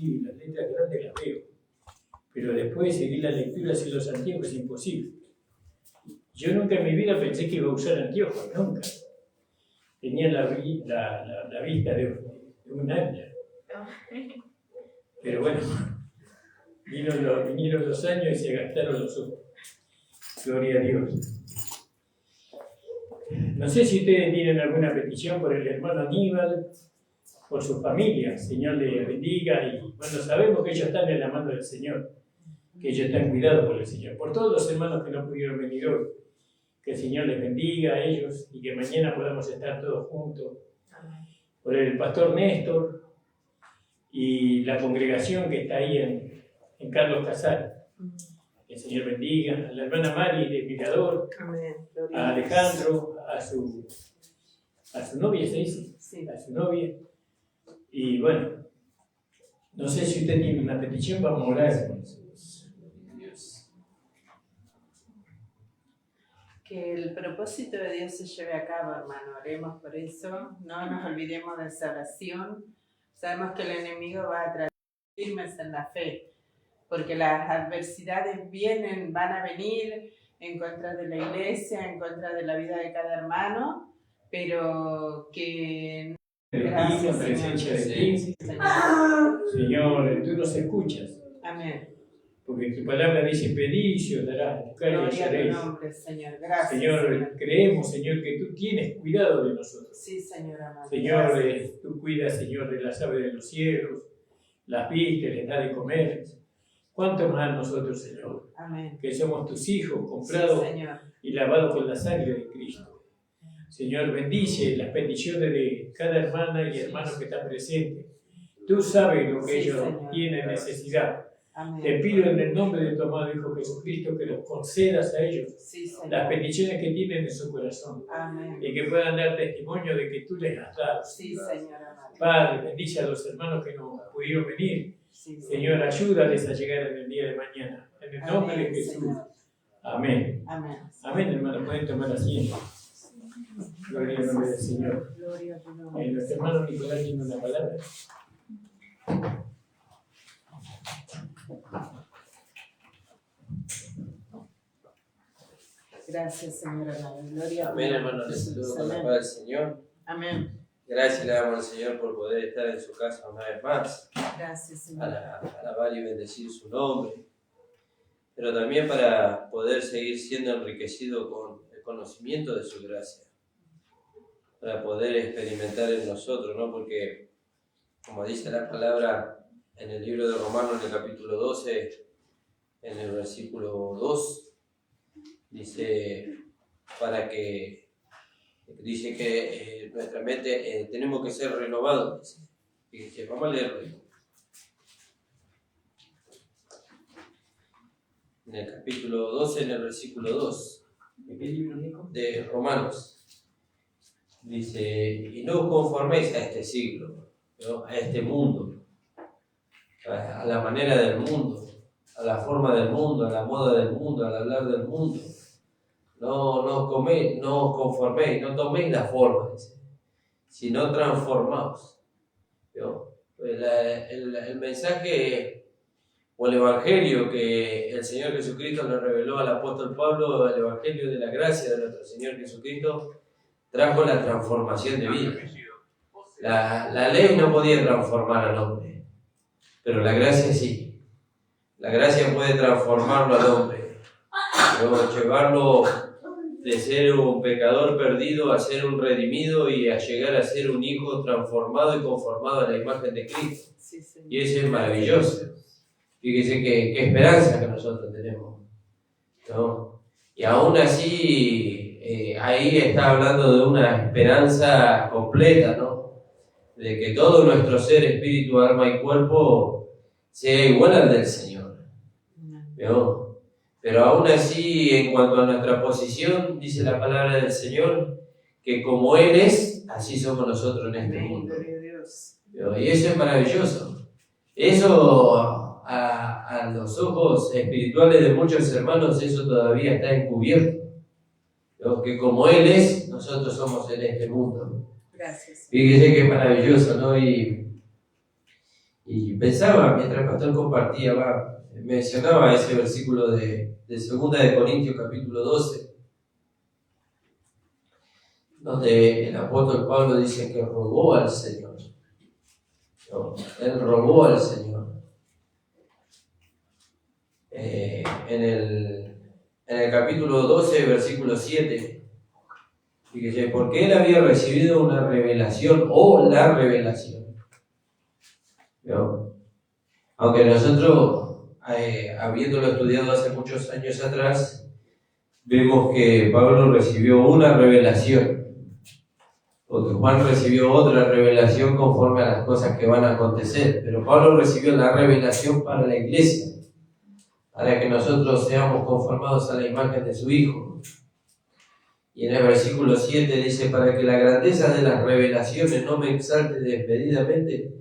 sí, las letras grandes las veo, pero después seguir la lectura sin los anteojos es imposible. Yo nunca en mi vida pensé que iba a usar anteojos, nunca. Tenía la vista de un águila. Pero bueno, vinieron los años y se gastaron los ojos. Gloria a Dios. No sé si ustedes tienen alguna petición por el hermano Aníbal, por su familia. El Señor les bendiga y bueno, sabemos que ellos están en la mano del Señor, que ellos están cuidados por el Señor. Por todos los hermanos que no pudieron venir hoy, que el Señor les bendiga a ellos y que mañana podamos estar todos juntos. Por el pastor Néstor y la congregación que está ahí en Carlos Casares. Que el Señor bendiga a la hermana Mari de Mirador, a Alejandro, a su novia, ¿se dice? Sí. A su novia. Y bueno, no sé si usted tiene una petición, vamos a orar con Dios. Que el propósito de Dios se lleve a cabo, hermano. Oremos por eso. No nos olvidemos de esa oración. Sabemos que el enemigo va a tratar de firmes en la fe, porque las adversidades van a venir en contra de la iglesia, en contra de la vida de cada hermano, pero que... Gracias, presencia de ti. Señor, tú nos escuchas. Amén. Porque tu palabra dice, pedid y se os dará, buscad y hallaréis. Señor, gracias. Señor, creemos, Señor, que tú tienes cuidado de nosotros. Sí, Señor, amado. Señor, tú cuidas, Señor, de las aves de los cielos, las vistes, les da de comer. ¿Cuánto más nosotros, Señor? Amén. Que somos tus hijos, comprados y lavados con la sangre de Cristo. Señor, bendice las peticiones de cada hermana y hermano que está presente. Tú sabes lo que ellos tienen necesidad. Amén. Te pido en el nombre de tu amado Hijo Jesucristo que los concedas a ellos las peticiones que tienen en su corazón. Amén. Y que puedan dar testimonio de que tú les has dado. Sí, Señor amado. Padre, bendice a los hermanos que no pudieron venir. Sí, Señor, ayúdales a llegar en el día de mañana. En el nombre de Jesús. Señor. Amén. Amén. Amén, hermano. Pueden tomar asiento. Gloria al nombre del Señor. Nuestro hermano Nicolás tiene una palabra. Gracias, Señor amado. Gloria a Dios. Amén, hermano. Les saludo con la paz del Señor. Amén. Gracias le damos al Señor por poder estar en su casa una vez más. Gracias, Señor. Alabar y bendecir su nombre. Pero también para poder seguir siendo enriquecido con el conocimiento de su gracia. Para poder experimentar en nosotros, ¿no? Porque, como dice la palabra en el libro de Romanos, en el capítulo 12, en el versículo 2, dice que nuestra mente tenemos que ser renovados. Dice, vamos a leerlo. En el capítulo 12, en el versículo 2. ¿De qué libro, Nico? De Romanos. Dice, y no os conforméis a este siglo, ¿no? A este mundo, a la manera del mundo, a la forma del mundo, a la moda del mundo, al hablar del mundo. No os conforméis, no toméis la forma, dice, sino transformaos. ¿No? El mensaje o el evangelio que el Señor Jesucristo le reveló al apóstol Pablo, el evangelio de la gracia de nuestro Señor Jesucristo, trajo la transformación de vida. La ley no podía transformar al hombre, pero la gracia sí. La gracia puede transformarlo al hombre, llevarlo de ser un pecador perdido a ser un redimido y a llegar a ser un hijo transformado y conformado a la imagen de Cristo. Y eso es maravilloso. Fíjese qué esperanza que nosotros tenemos, ¿no? Y aún así, ahí está hablando de una esperanza completa, ¿no? De que todo nuestro ser, espíritu, alma y cuerpo sea igual al del Señor, ¿no? Pero aún así, en cuanto a nuestra posición, dice la palabra del Señor, que como Él es, así somos nosotros en este mundo. ¿No? Y eso es maravilloso. Eso a los ojos espirituales de muchos hermanos, eso todavía está encubierto. ¿No? Que como Él es, nosotros somos en este mundo. Gracias. Fíjese que es maravilloso, ¿no? Y pensaba, mientras el pastor compartía, mencionaba ese versículo de 2 de Corintios capítulo 12, donde el apóstol Pablo dice que rogó al Señor. ¿No? Él rogó al Señor. En el capítulo 12, versículo 7, fíjese, porque él había recibido una revelación o la revelación. ¿No? Aunque nosotros, habiéndolo estudiado hace muchos años atrás, vemos que Pablo recibió una revelación. Porque Juan recibió otra revelación conforme a las cosas que van a acontecer. Pero Pablo recibió la revelación para la iglesia, para que nosotros seamos conformados a la imagen de su Hijo. Y en el versículo 7 dice, para que la grandeza de las revelaciones no me exalte desmedidamente,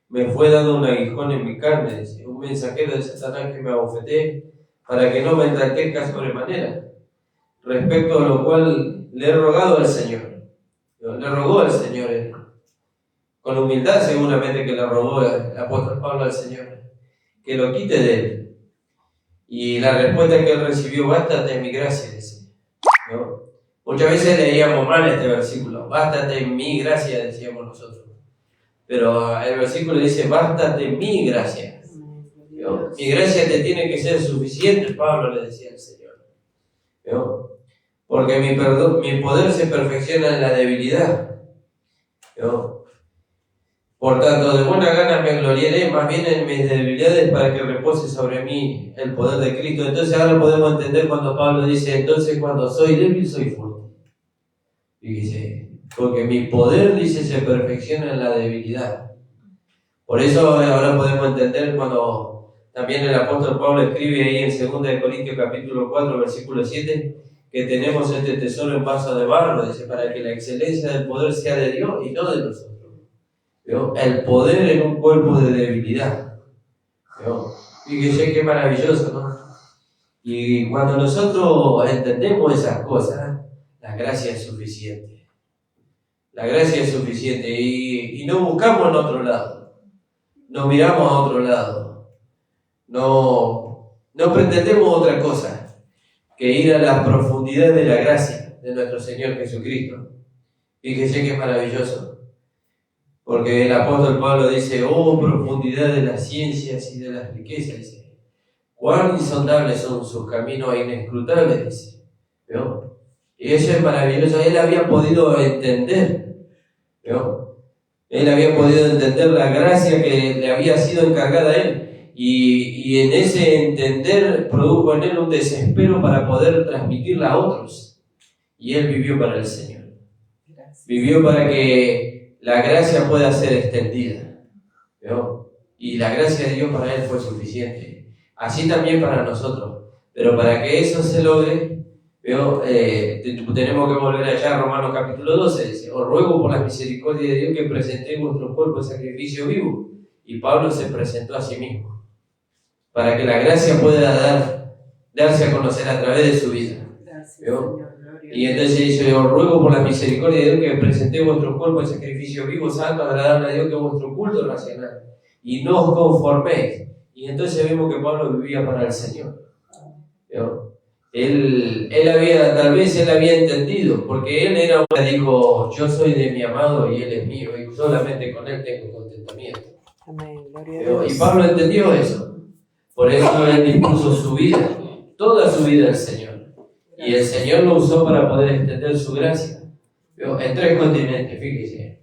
me fue dado un aguijón en mi carne, dice, un mensajero de Satanás que me abofetee, para que no me enaltezca sobremanera. Respecto a lo cual le he rogado al Señor. Le rogó al Señor, con humildad seguramente que le rogó el apóstol Pablo al Señor, que lo quite de él. Y la respuesta que él recibió, bástate en mi gracia, dice, ¿no? Muchas veces leíamos mal este versículo, bástate en mi gracia, decíamos nosotros. Pero el versículo dice, bástate en mi gracia. ¿No? Mi gracia te tiene que ser suficiente, Pablo le decía al Señor. ¿No? Porque mi poder se perfecciona en la debilidad. ¿No? Por tanto, de buena gana me gloriaré más bien en mis debilidades para que repose sobre mí el poder de Cristo. Entonces ahora podemos entender cuando Pablo dice, entonces cuando soy débil soy fuerte. Y dice, porque mi poder, dice, se perfecciona en la debilidad. Por eso ahora podemos entender cuando también el apóstol Pablo escribe ahí en 2 de Corintios capítulo 4, versículo 7, que tenemos este tesoro en vaso de barro, dice, para que la excelencia del poder sea de Dios y no de nosotros. ¿Vio? El poder en un cuerpo de debilidad. ¿Vio? Fíjese qué maravilloso, ¿no? Y cuando nosotros entendemos esas cosas, la gracia es suficiente. La gracia es suficiente y no buscamos en otro lado. No miramos a otro lado. No pretendemos otra cosa que ir a la profundidad de la gracia de nuestro Señor Jesucristo. Fíjese qué maravilloso. Porque el apóstol Pablo dice, oh profundidad de las ciencias y de las riquezas, dice, cuán insondables son sus caminos e inescrutables, dice. ¿Vio? Y eso es maravilloso. Él había podido entender, ¿vio? Él había podido entender la gracia que le había sido encargada a él. Y en ese entender produjo en él un desespero para poder transmitirla a otros. Y él vivió para el Señor. Vivió para que la gracia pueda ser extendida. ¿Vio? Y la gracia de Dios para él fue suficiente. Así también para nosotros. Pero para que eso se logre, ¿vio? Tenemos que volver allá a Romanos capítulo 12. Dice, os ruego por la misericordia de Dios que presentéis vuestro cuerpo en sacrificio vivo. Y Pablo se presentó a sí mismo. Para que la gracia pueda darse a conocer a través de su vida. Gracias, ¿Vio? Señor. Y entonces dice, os ruego por la misericordia de Dios que presentéis vuestro cuerpo en sacrificio vivo, santo, agradable a Dios, que es vuestro culto racional. Y no os conforméis. Y entonces vemos que Pablo vivía para el Señor. ¿Vio? Él había entendido, porque él era uno que dijo, yo soy de mi amado y él es mío, y solamente con él tengo contentamiento. Amén, gloria a Dios. Y Pablo entendió eso. Por eso él dispuso su vida, toda su vida al Señor. Y el Señor lo usó para poder extender su gracia. ¿Vio? En 3 continentes, fíjese.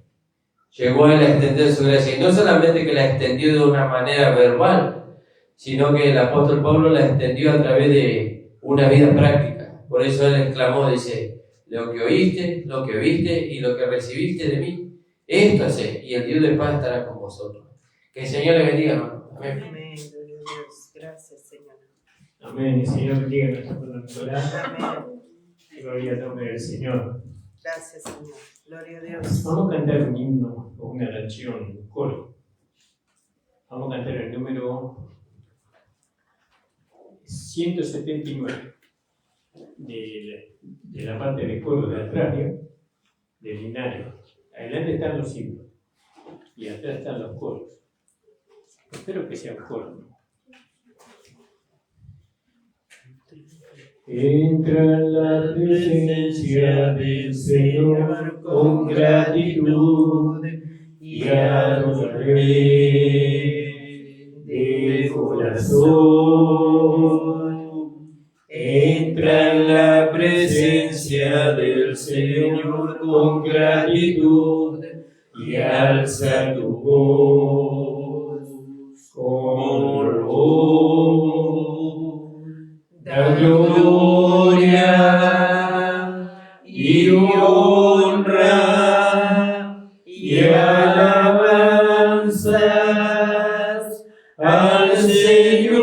Llegó él a extender su gracia. Y no solamente que la extendió de una manera verbal, sino que el apóstol Pablo la extendió a través de una vida práctica. Por eso él exclamó, dice, lo que oíste, lo que viste y lo que recibiste de mí, esto sé, y el Dios de paz estará con vosotros. Que el Señor le bendiga, hermano. Amén. Amén, gloria a Dios. Gracias, Señor. Amén. El Señor bendiga nuestra palabra. Amén. Gloria al nombre del Señor. Gracias, Señor. Gloria a Dios. Vamos a cantar un himno o una canción, un coro. Vamos a cantar el número 179 de la parte de coro de atrás, del Linario. Adelante están los himnos y atrás están los coros. Espero que sea un coro. Entra en la presencia del Señor con gratitud y adoraré de corazón. Entra en la presencia del Señor con gratitud y alza tu voz con honor. Da gloria y honra y alabanzas al Señor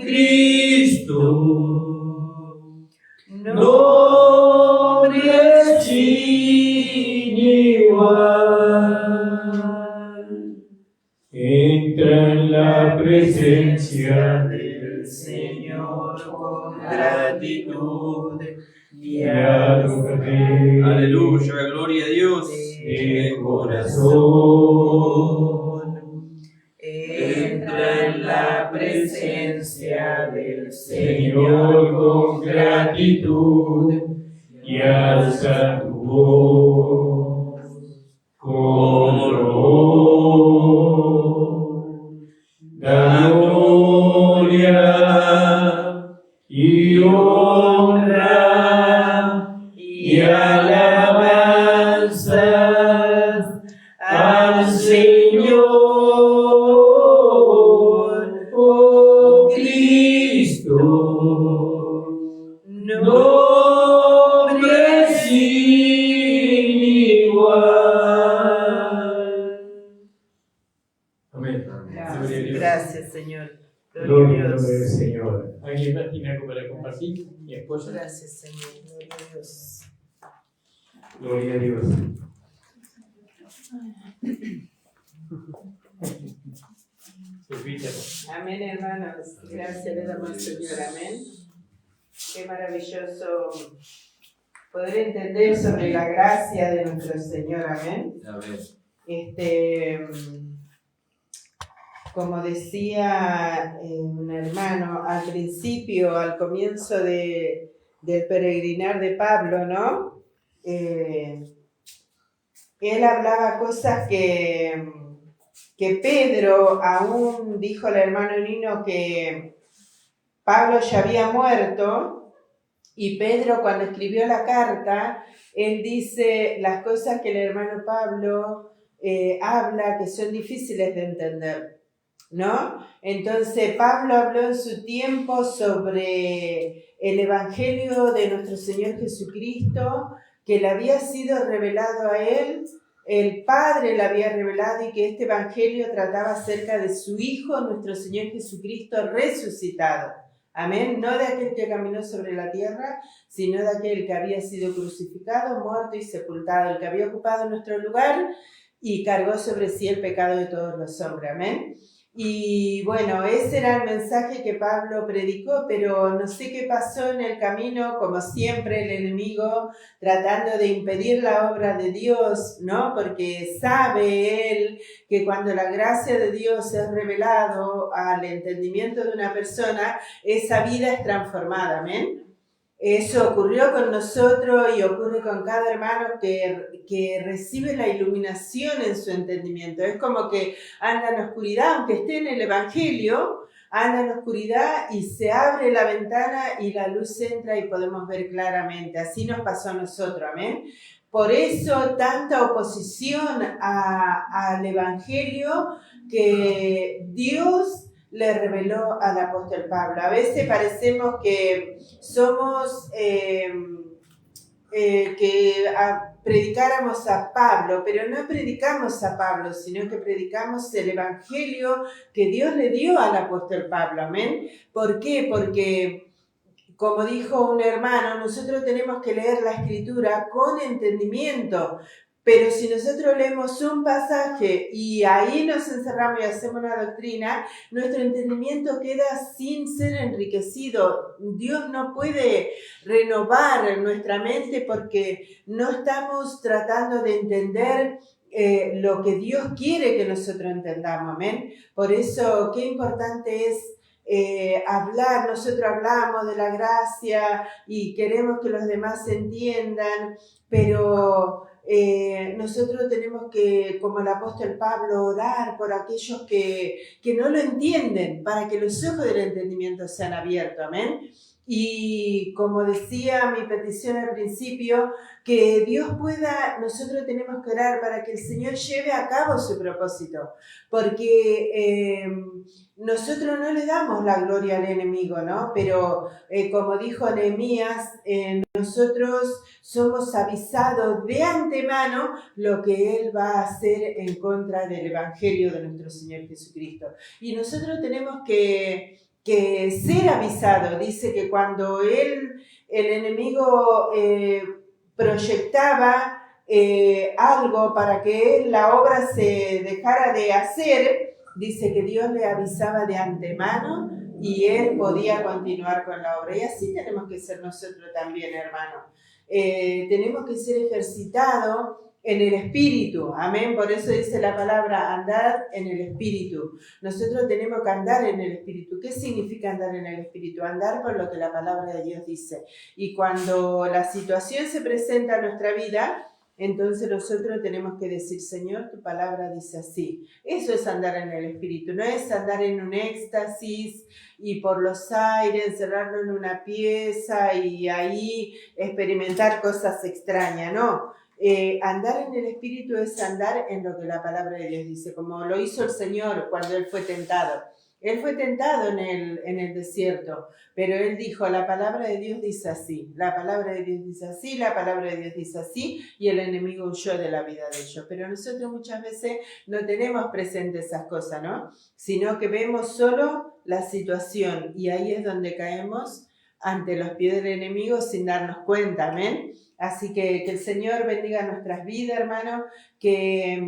Cristo. Nombre sin igual. Entra en la presencia del Señor con gratitud y adoraré. Aleluya, gloria a Dios. De corazón. Entra en la presencia del Señor con gratitud y alza tu voz con honor. Da gloria y honra y alabanzas al Señor, oh Cristo. Nombre sin igual. Amén. Gracias, Señor. Gloria al nombre del Señor. ¿Alguien más tiene algo para compartir? Mi esposa. Gracias, Señor. Gloria a Dios. Gloria a Dios. Amén, hermanos. Gracias le damos al Señor. Amén. Qué maravilloso poder entender sobre la gracia de nuestro Señor. Amén. Amén. Como decía un hermano al principio, al comienzo del peregrinar de Pablo, ¿no? Él hablaba cosas que Pedro aún dijo al hermano Nino que Pablo ya había muerto, y Pedro cuando escribió la carta, él dice las cosas que el hermano Pablo habla que son difíciles de entender, ¿no? Entonces Pablo habló en su tiempo sobre el Evangelio de nuestro Señor Jesucristo, que le había sido revelado a él, el Padre le había revelado, y que este Evangelio trataba acerca de su Hijo, nuestro Señor Jesucristo resucitado. Amén, no de aquel que caminó sobre la tierra, sino de aquel que había sido crucificado, muerto y sepultado, el que había ocupado nuestro lugar y cargó sobre sí el pecado de todos los hombres. Amén. Y bueno, ese era el mensaje que Pablo predicó, pero no sé qué pasó en el camino, como siempre el enemigo tratando de impedir la obra de Dios, ¿no? Porque sabe él que cuando la gracia de Dios es revelado al entendimiento de una persona, esa vida es transformada, ¿amén? Eso ocurrió con nosotros y ocurre con cada hermano que recibe la iluminación en su entendimiento. Es como que anda en la oscuridad, aunque esté en el Evangelio, anda en la oscuridad y se abre la ventana y la luz entra y podemos ver claramente. Así nos pasó a nosotros, amén. Por eso tanta oposición al Evangelio que Dios le reveló al apóstol Pablo. A veces parecemos que somos, predicáramos a Pablo, pero no predicamos a Pablo, sino que predicamos el Evangelio que Dios le dio al apóstol Pablo. Amén. ¿Por qué? Porque, como dijo un hermano, nosotros tenemos que leer la Escritura con entendimiento. Pero si nosotros leemos un pasaje y ahí nos encerramos y hacemos una doctrina, nuestro entendimiento queda sin ser enriquecido. Dios no puede renovar nuestra mente porque no estamos tratando de entender lo que Dios quiere que nosotros entendamos, amén. Por eso, qué importante es hablar. Nosotros hablamos de la gracia y queremos que los demás entiendan, pero nosotros tenemos que, como el apóstol Pablo, orar por aquellos que no lo entienden, para que los ojos del entendimiento sean abiertos, amén. Y como decía mi petición al principio, que Dios pueda, nosotros tenemos que orar para que el Señor lleve a cabo su propósito, porque nosotros no le damos la gloria al enemigo, ¿no? Pero como dijo Nehemías, nosotros somos avisados de antemano lo que Él va a hacer en contra del Evangelio de nuestro Señor Jesucristo. Y nosotros tenemos que ser avisados. Dice que cuando el enemigo proyectaba algo para que la obra se dejara de hacer, dice que Dios le avisaba de antemano y él podía continuar con la obra. Y así tenemos que ser nosotros también, hermanos. Tenemos que ser ejercitados en el Espíritu, amén. Por eso dice la palabra andar en el Espíritu. Nosotros tenemos que andar en el Espíritu. ¿Qué significa andar en el Espíritu? Andar por lo que la palabra de Dios dice. Y cuando la situación se presenta en nuestra vida, entonces nosotros tenemos que decir, Señor, tu palabra dice así. Eso es andar en el Espíritu, no es andar en un éxtasis y por los aires, encerrarlo en una pieza y ahí experimentar cosas extrañas, no. Andar en el Espíritu es andar en lo que la palabra de Dios dice, como lo hizo el Señor cuando Él fue tentado. Él fue tentado en el desierto, pero Él dijo, la palabra de Dios dice así, la palabra de Dios dice así, la palabra de Dios dice así, y el enemigo huyó de la vida de ellos. Pero nosotros muchas veces no tenemos presente esas cosas, ¿no? Sino que vemos solo la situación, y ahí es donde caemos ante los pies del enemigo sin darnos cuenta, amén. Así que el Señor bendiga nuestras vidas, hermanos, que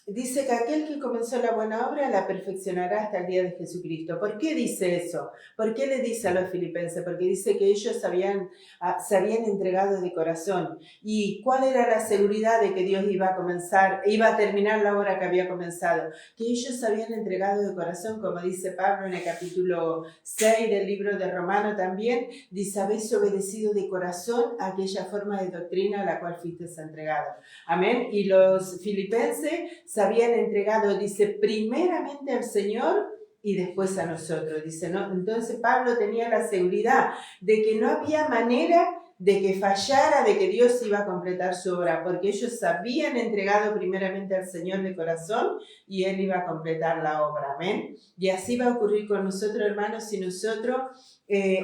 dice que aquel que comenzó la buena obra la perfeccionará hasta el día de Jesucristo. ¿Por qué dice eso? ¿Por qué le dice a los filipenses? Porque dice que ellos se habían entregado de corazón. ¿Y cuál era la seguridad de que Dios iba a terminar la obra que había comenzado? Que ellos se habían entregado de corazón, como dice Pablo en el capítulo 6 del libro de Romanos también, dice, habéis obedecido de corazón a aquella forma de doctrina a la cual fuisteis entregados. Amén. Y los filipenses se habían entregado, dice, primeramente al Señor y después a nosotros, dice, ¿no? Entonces Pablo tenía la seguridad de que no había manera de que fallara, de que Dios iba a completar su obra, porque ellos se habían entregado primeramente al Señor de corazón y Él iba a completar la obra, amén. Y así va a ocurrir con nosotros, hermanos, si nosotros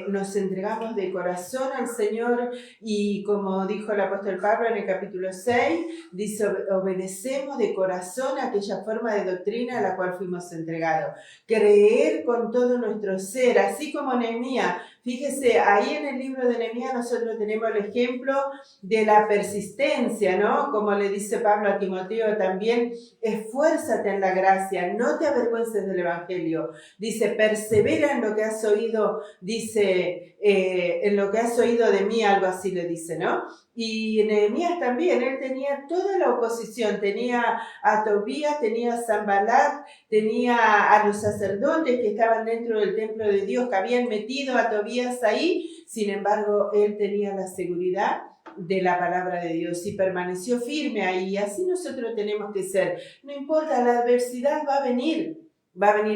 nos entregamos de corazón al Señor y como dijo el apóstol Pablo en el capítulo 6, dice, obedecemos de corazón aquella forma de doctrina a la cual fuimos entregados. Creer con todo nuestro ser, así como Nehemías. Fíjese, ahí en el libro de Nehemías nosotros tenemos el ejemplo de la persistencia, ¿no? Como le dice Pablo a Timoteo también, esfuérzate en la gracia, no te avergüences del Evangelio. Dice, persevera en lo que has oído, dice, en lo que has oído de mí, algo así le dice, ¿no? Y Nehemías también, él tenía toda la oposición, tenía a Tobías, tenía a Sanballat, tenía a los sacerdotes que estaban dentro del templo de Dios, que habían metido a Tobías ahí, sin embargo, él tenía la seguridad de la palabra de Dios y permaneció firme ahí, y así nosotros tenemos que ser. No importa, la adversidad va a venir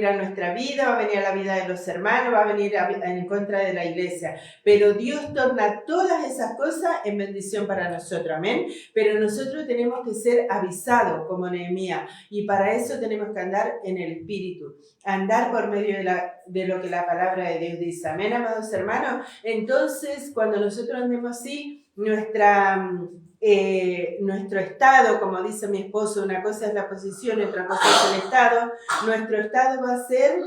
a nuestra vida, va a venir a la vida de los hermanos, va a venir en contra de la iglesia, pero Dios torna todas esas cosas en bendición para nosotros, amén. Pero nosotros tenemos que ser avisados como Nehemías, y para eso tenemos que andar en el Espíritu, andar por medio de lo que la palabra de Dios dice, amén, amados hermanos. Entonces, cuando nosotros andemos así, nuestro estado, como dice mi esposo, una cosa es la posición, otra cosa es el estado. Nuestro estado va a ser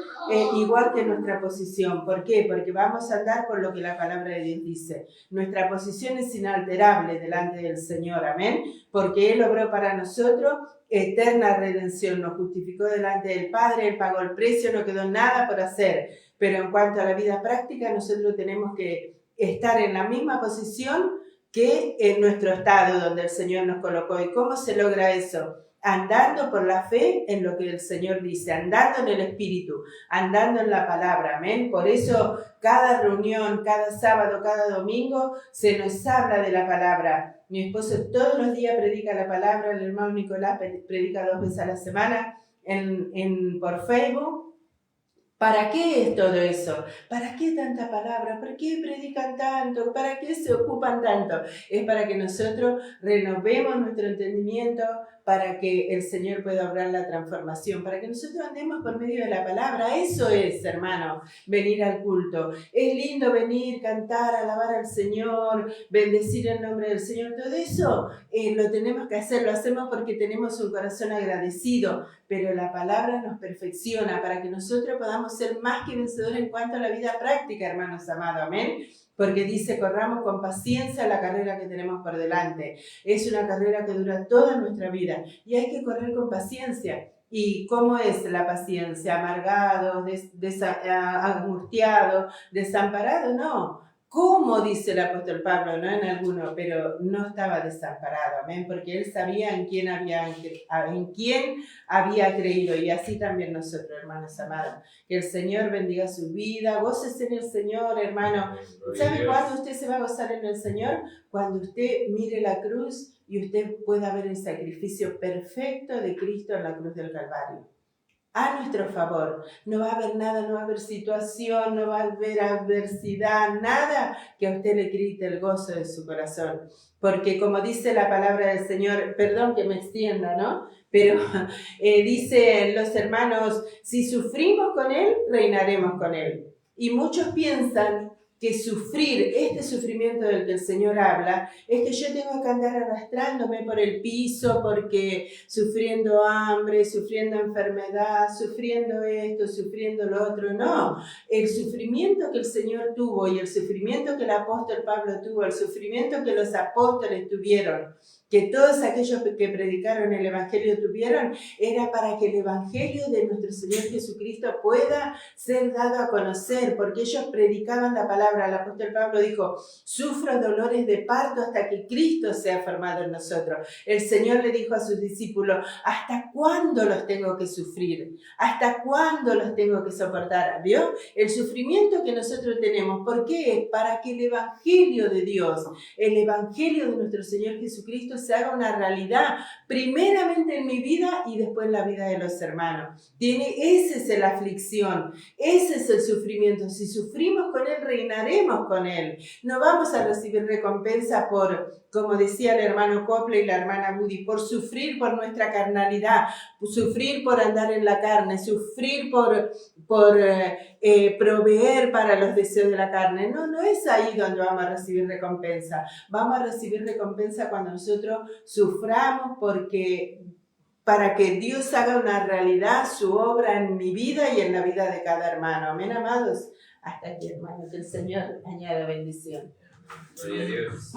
igual que nuestra posición. ¿Por qué? Porque vamos a andar por lo que la palabra de Dios dice. Nuestra posición es inalterable delante del Señor, amén, porque Él obró para nosotros eterna redención, nos justificó delante del Padre, Él pagó el precio, no quedó nada por hacer. Pero en cuanto a la vida práctica, nosotros tenemos que estar en la misma posición que en nuestro estado donde el Señor nos colocó. ¿Y cómo se logra eso? andando por la fe en lo que el Señor dice, andando en el Espíritu, andando en la palabra, amén. Por eso cada reunión, cada sábado, cada domingo se nos habla de la palabra. Mi esposo todos los días predica la palabra, el hermano Nicolás predica 2 veces a la semana por Facebook. ¿Para qué es todo eso? ¿Para qué tanta palabra? ¿Por qué predican tanto? ¿Para qué se ocupan tanto? Es para que nosotros renovemos nuestro entendimiento, para que el Señor pueda obrar la transformación, para que nosotros andemos por medio de la palabra. Eso es, hermano, venir al culto. Es lindo venir, cantar, alabar al Señor, bendecir el nombre del Señor. Todo eso lo tenemos que hacer, lo hacemos porque tenemos un corazón agradecido, pero la palabra nos perfecciona para que nosotros podamos ser más que vencedores en cuanto a la vida práctica, hermanos amados, amén. Porque dice, corramos con paciencia la carrera que tenemos por delante. Es una carrera que dura toda nuestra vida y hay que correr con paciencia. ¿Y cómo es la paciencia? ¿Amargado, angustiado, desamparado? No. ¿Cómo dice el apóstol Pablo? No en alguno, pero no estaba desamparado, amén, porque él sabía en quién había creído, y así también nosotros, hermanos amados. Que el Señor bendiga su vida, gócese en el Señor, hermano. ¿Sabe cuándo usted se va a gozar en el Señor? Cuando usted mire la cruz y usted pueda ver el sacrificio perfecto de Cristo en la cruz del Calvario. A nuestro favor. No va a haber nada, no va a haber situación, no va a haber adversidad, nada que a usted le quite el gozo de su corazón. Porque como dice la palabra del Señor, perdón que me extienda, ¿no? Pero dicen los hermanos, si sufrimos con Él, reinaremos con Él. Y muchos piensan que sufrir, este sufrimiento del que el Señor habla, es que yo tengo que andar arrastrándome por el piso, porque sufriendo hambre, sufriendo enfermedad, sufriendo esto, sufriendo lo otro. No, el sufrimiento que el Señor tuvo y el sufrimiento que el apóstol Pablo tuvo, el sufrimiento que los apóstoles tuvieron, que todos aquellos que predicaron el Evangelio tuvieron, era para que el Evangelio de nuestro Señor Jesucristo pueda ser dado a conocer, porque ellos predicaban la palabra. El apóstol Pablo dijo, sufro dolores de parto hasta que Cristo sea formado en nosotros. El Señor le dijo a sus discípulos, ¿hasta cuándo los tengo que sufrir? ¿Hasta cuándo los tengo que soportar? ¿Vio? El sufrimiento que nosotros tenemos, ¿por qué? Para que el Evangelio de Dios, el Evangelio de nuestro Señor Jesucristo se haga una realidad, primeramente en mi vida y después en la vida de los hermanos. Esa es la aflicción, ese es el sufrimiento. Si sufrimos con Él, reinaremos con Él. No vamos a recibir recompensa por, como decía el hermano Copley y la hermana Woody, por sufrir por nuestra carnalidad, sufrir por andar en la carne, sufrir por proveer para los deseos de la carne. No es ahí donde vamos a recibir recompensa. Vamos a recibir recompensa cuando nosotros suframos para que Dios haga una realidad su obra en mi vida y en la vida de cada hermano. Amén, amados. Hasta aquí, hermano, que el Señor añada bendición. Gloria a Dios.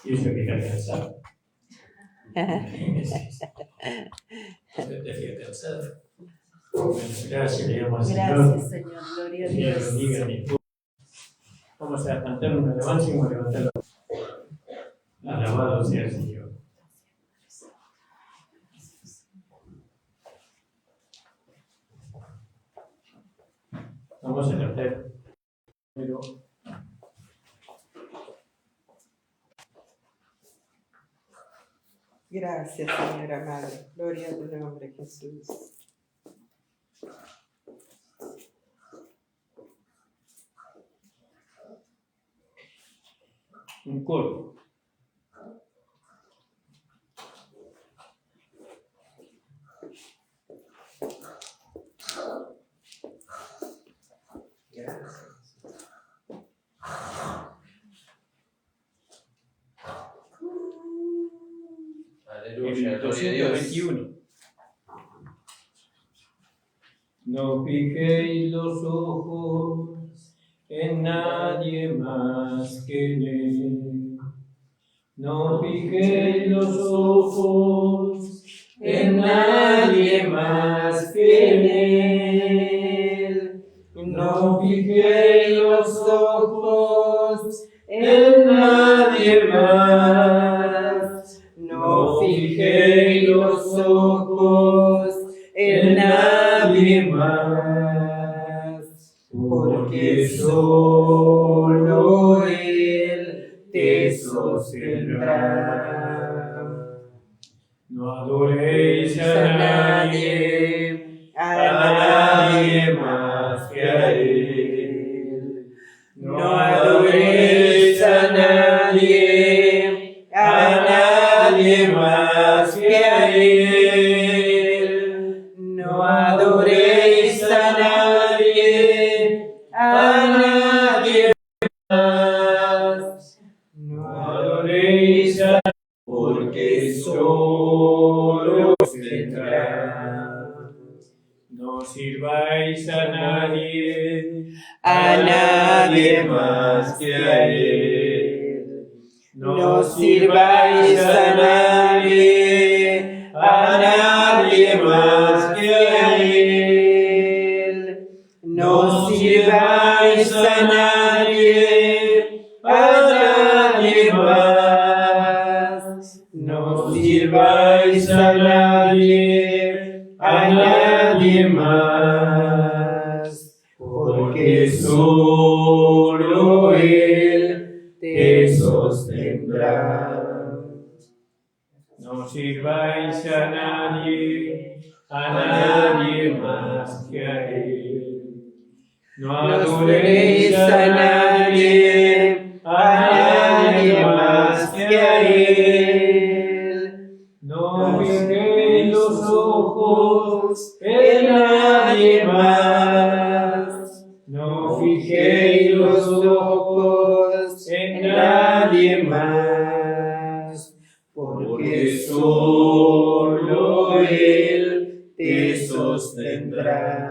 Y eso que está cansado. Bueno, gracias, le damos al Señor. Gracias, Señor. Gloria a Señor, Dios. bendiga mi esposa. Vamos a cantar una alabanza y vamos a levantar la alabado sea el Señor. Vamos a cantar. Pero Gracias, Señor amado. Gloria a tu nombre, Jesús. un coro. Aleluya, gloria a Dios. 221. No fijéis los ojos en nadie más que en Él. No fijéis los ojos en nadie más que en Él. No fijéis los ojos en nadie más. los ojos en nadie más, porque solo Él te sostendrá. No adoréis a nadie más que a Él. No adoréis a nadie más que a Él. No adoréis a nadie más. No adoréis a nadie, porque solo tendrá. No sirváis a nadie más que a Él. No sirváis a nadie más que a Él. No sirváis a nadie más. No sirváis a nadie más, porque solo Él te sostendrá. No sirváis a nadie más que a Él. No adoréis a nadie más que a Él. No fijéis los ojos en nadie más. No fijéis los ojos en nadie más, porque solo Él te sostendrá.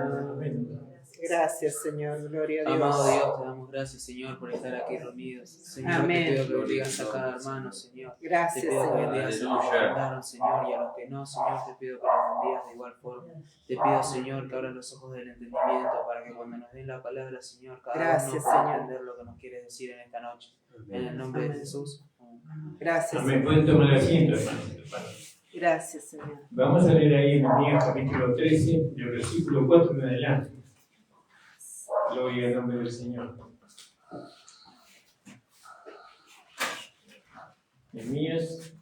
Gracias, Señor, gloria a Dios. Amado Dios, te damos gracias, Señor, por estar aquí reunidos. Señor, Amén. te pido que bendigas a cada hermano, Señor. Gracias, Te pido que Señor. bendigas a los que mandaron, Señor, y a los que no, Señor, te pido que los bendigas de igual forma. Te pido, Señor, que abras los ojos del entendimiento para que cuando nos den la palabra, Señor, cada Gracias, uno pueda Señor. entender lo que nos quieres decir en esta noche. En el nombre de Jesús. Gracias, Amén. Señor. Pueden tomar asiento, hermanos. Gracias, Señor. Vamos a leer ahí en Nehemías capítulo 13, del versículo 4 en adelante. Gloria al nombre del Señor. Nehemías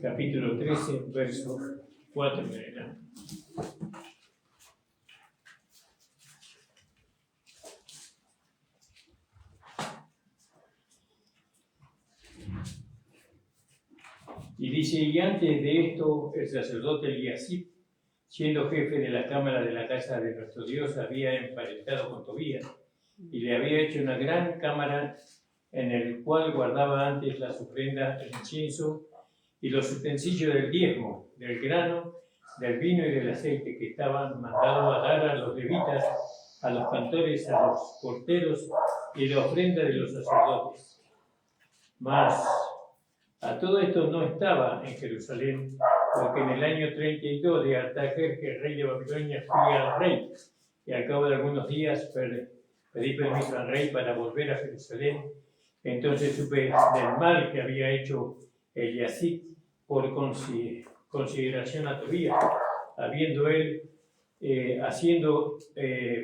capítulo 13, verso 4 en adelante. Y dice, y antes de esto, el sacerdote Eliasib, siendo jefe de la cámara de la casa de nuestro Dios, había emparentado con Tobías, y le había hecho una gran cámara en el cual guardaba antes las ofrendas, el incienso y los utensilios del diezmo, del grano, del vino y del aceite que estaban mandados a dar a los levitas, a los cantores, a los porteros y la ofrenda de los sacerdotes. Mas a todo esto no estaba en Jerusalén, porque en el año 32 de Artajerjes, rey de Babilonia, fui al rey, y al cabo de algunos días pedí permiso al rey para volver a Jerusalén. Entonces supe del mal que había hecho Eliasib por consideración a Tobías, habiendo él, haciendo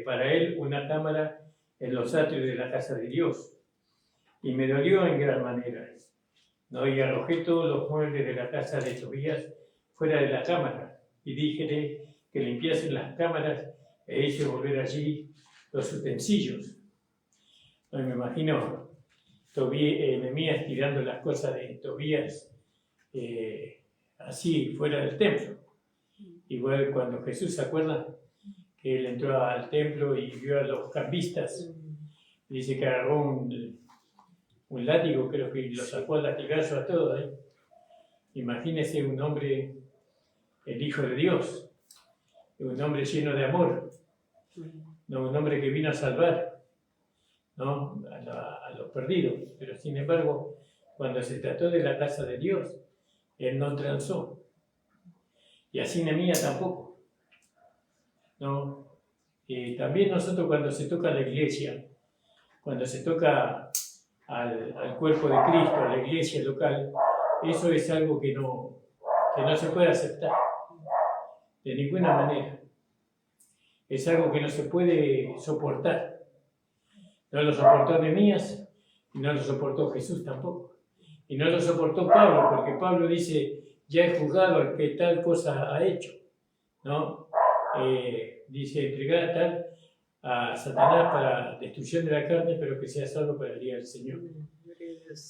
para él una cámara en los atrios de la casa de Dios. Y me dolió en gran manera. ¿No? Y arrojé todos los muebles de la casa de Tobías fuera de la cámara, y díjele que limpiasen las cámaras e hice volver allí los utensilios. No, me imagino Nehemías tirando las cosas de Tobías así fuera del templo. Igual cuando Jesús, ¿se acuerda? Que él entró al templo y vio a los cambistas, dice que agarró un látigo, creo que lo sacó al latigazo a todos ahí. Imagínese un hombre, el Hijo de Dios, un hombre lleno de amor, no un hombre que vino a salvar, ¿no? a los perdidos. Pero sin embargo, cuando se trató de la casa de Dios, él no transó. Y así Nehemías tampoco, ¿no? También nosotros cuando se toca la iglesia, cuando se toca al cuerpo de Cristo, a la iglesia local, eso es algo que no que no se puede aceptar, de ninguna manera. Es algo que no se puede soportar. No lo soportó Nehemías y no lo soportó Jesús tampoco. Y no lo soportó Pablo, porque Pablo dice, ya he juzgado al que tal cosa ha hecho, ¿no? Dice, entregar tal a Satanás para destrucción de la carne, pero que sea salvo para el día del Señor.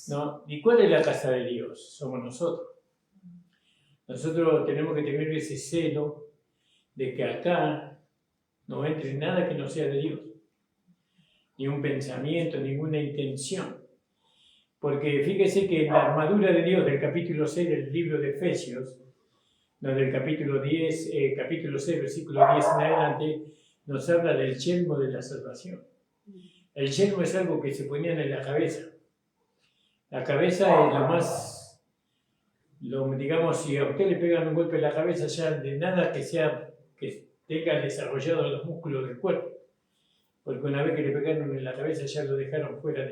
¿No? ¿Y cuál es la casa de Dios? Somos nosotros. Nosotros tenemos que tener ese celo de que acá no entre nada que no sea de Dios. Ni un pensamiento, ninguna intención. Porque fíjese que en la armadura de Dios del capítulo 6 del libro de Efesios, no, del capítulo 10, capítulo 6, versículo 10 en adelante, nos habla del yelmo de la salvación. El yelmo es algo que se ponían en la cabeza. La cabeza es lo más, digamos, si a usted le pegan un golpe en la cabeza, ya de nada que tenga desarrollado los músculos del cuerpo. Porque una vez que le pegaron en la cabeza ya lo dejaron fuera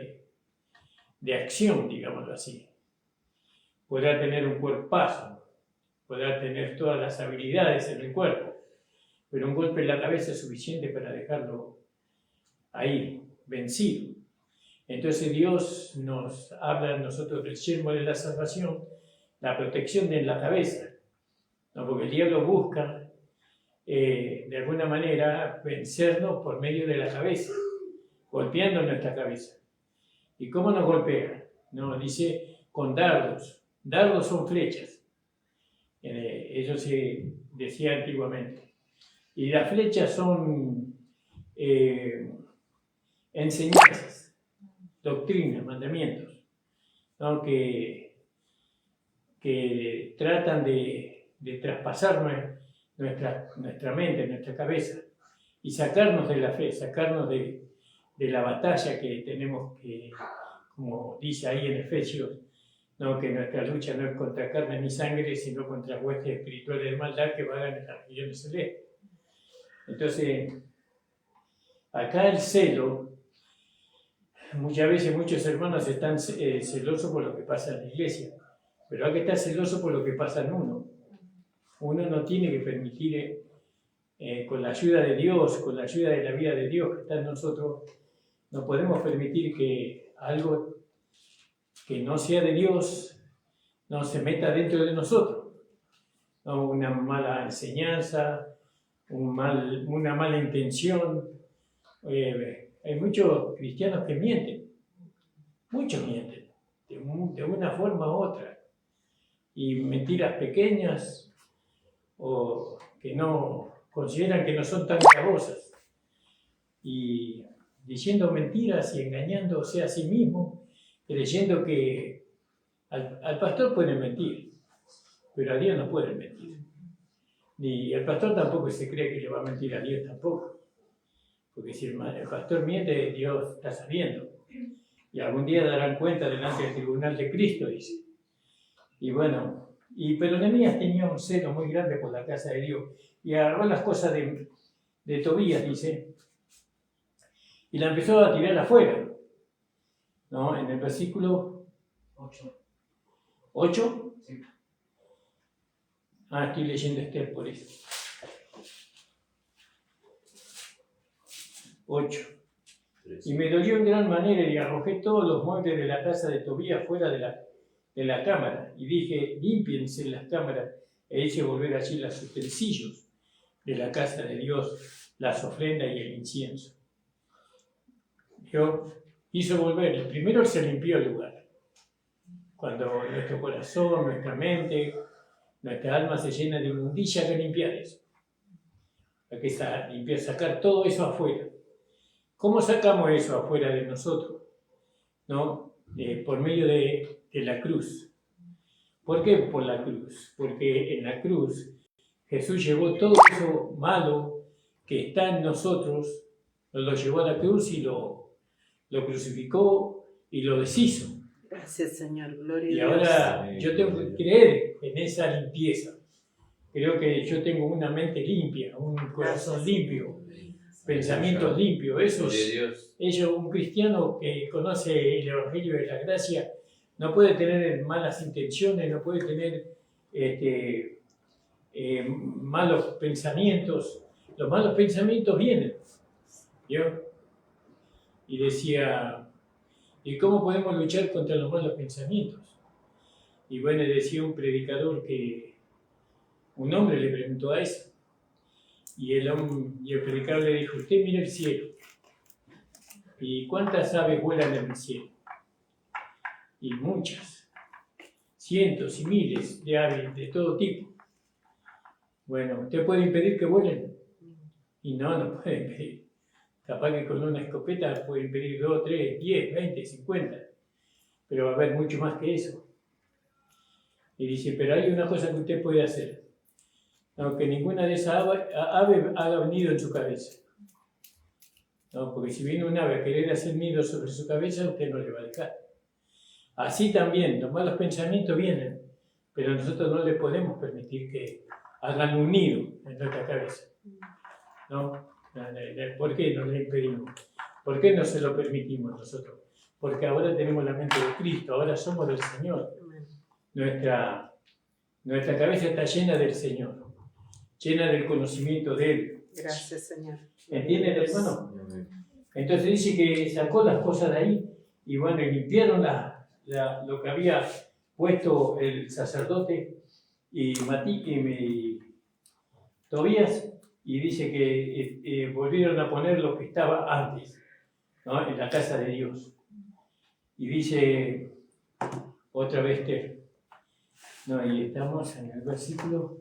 de acción, digámoslo así. Podrá tener un cuerpazo, podrá tener todas las habilidades en el cuerpo, pero un golpe en la cabeza es suficiente para dejarlo ahí, vencido. Entonces Dios nos habla a nosotros del yelmo de la salvación, la protección de la cabeza, ¿no? Porque el diablo busca de alguna manera vencernos por medio de la cabeza, golpeando nuestra cabeza. ¿Y cómo nos golpea? No, dice con dardos. Dardos son flechas. Eso se decía antiguamente. Y las flechas son enseñanzas, doctrinas, mandamientos, ¿no? que tratan de traspasar nuestra mente, nuestra cabeza, y sacarnos de la fe, sacarnos de la batalla que tenemos que, como dice ahí en Efesios, ¿no? Que nuestra lucha no es contra carne ni sangre, sino contra huestes espirituales de maldad que vagan en las regiones celestes. Entonces, acá el celo, muchas veces muchos hermanos están celosos por lo que pasa en la iglesia, pero hay que estar celoso por lo que pasa en uno. Uno no tiene que permitir, con la ayuda de Dios, con la ayuda de la vida de Dios que está en nosotros, no podemos permitir que algo que no sea de Dios no se meta dentro de nosotros. ¿No? Una mala enseñanza, una mala intención. Hay muchos cristianos que mienten, muchos mienten, de una forma u otra. Y mentiras pequeñas, o que no consideran que no son tan gravosas, y diciendo mentiras y engañándose a sí mismo, creyendo que al pastor pueden mentir, pero a Dios no pueden mentir. Ni el pastor tampoco se cree que le va a mentir a Dios tampoco, porque si el pastor miente, Dios está sabiendo, y algún día darán cuenta delante del tribunal de Cristo, dice. Y bueno, pero Nehemías tenía un celo muy grande por la casa de Dios, y agarró las cosas de Tobías, dice, y la empezó a tirar afuera, ¿no? En el versículo 8. ¿8? Sí. Estoy leyendo Esther por eso. 8. Y me dolió en gran manera y arrojé todos los muebles de la casa de Tobías fuera de la cámara, y dije, límpiense las cámaras, e hice volver allí los utensilios de la casa de Dios, las ofrendas y el incienso. Dios hizo volver, primero se limpió el lugar. Cuando nuestro corazón, nuestra mente, nuestra alma se llena de inmundicia, hay que limpiar eso. Hay que limpiar, sacar todo eso afuera. ¿Cómo sacamos eso afuera de nosotros? ¿No? Por medio de la cruz. ¿Por qué por la cruz? Porque en la cruz Jesús llevó todo eso malo que está en nosotros, lo llevó a la cruz y lo crucificó y lo deshizo. Gracias, Señor. Gloria a Dios. Y ahora yo tengo que creer en esa limpieza. Creo que yo tengo una mente limpia, un corazón limpio, pensamientos limpios. Eso es un cristiano que conoce el Evangelio de la Gracia. No puede tener malas intenciones, no puede tener malos pensamientos. Los malos pensamientos vienen, ¿vio? Y decía, ¿y cómo podemos luchar contra los malos pensamientos? Y bueno, decía un predicador que un hombre le preguntó a eso, y el predicador le dijo, usted mira el cielo, ¿y cuántas aves vuelan en el cielo? Y muchas, cientos y miles de aves de todo tipo. Bueno, ¿usted puede impedir que vuelen? Y no puede impedir. Capaz que con una escopeta puede impedir 2, 3, 10, 20, 50, pero va a haber mucho más que eso. Y dice, pero hay una cosa que usted puede hacer, aunque ninguna de esas aves haga nido en su cabeza. No, porque si viene un ave a querer hacer nido sobre su cabeza, usted no le va a dejar. Así también, los malos pensamientos vienen, pero nosotros no le podemos permitir que hagan un nido en nuestra cabeza. ¿No? ¿Por qué no le impedimos? ¿Por qué no se lo permitimos nosotros? Porque ahora tenemos la mente de Cristo, ahora somos del Señor. Nuestra cabeza está llena del Señor, llena del conocimiento de Él. Gracias, Señor. ¿Entienden, hermano? Entonces dice que sacó las cosas de ahí y bueno, limpiaron lo que había puesto el sacerdote y Tobías, y dice que volvieron a poner lo que estaba antes, ¿no? En la casa de Dios. Y dice otra vez, y estamos en el versículo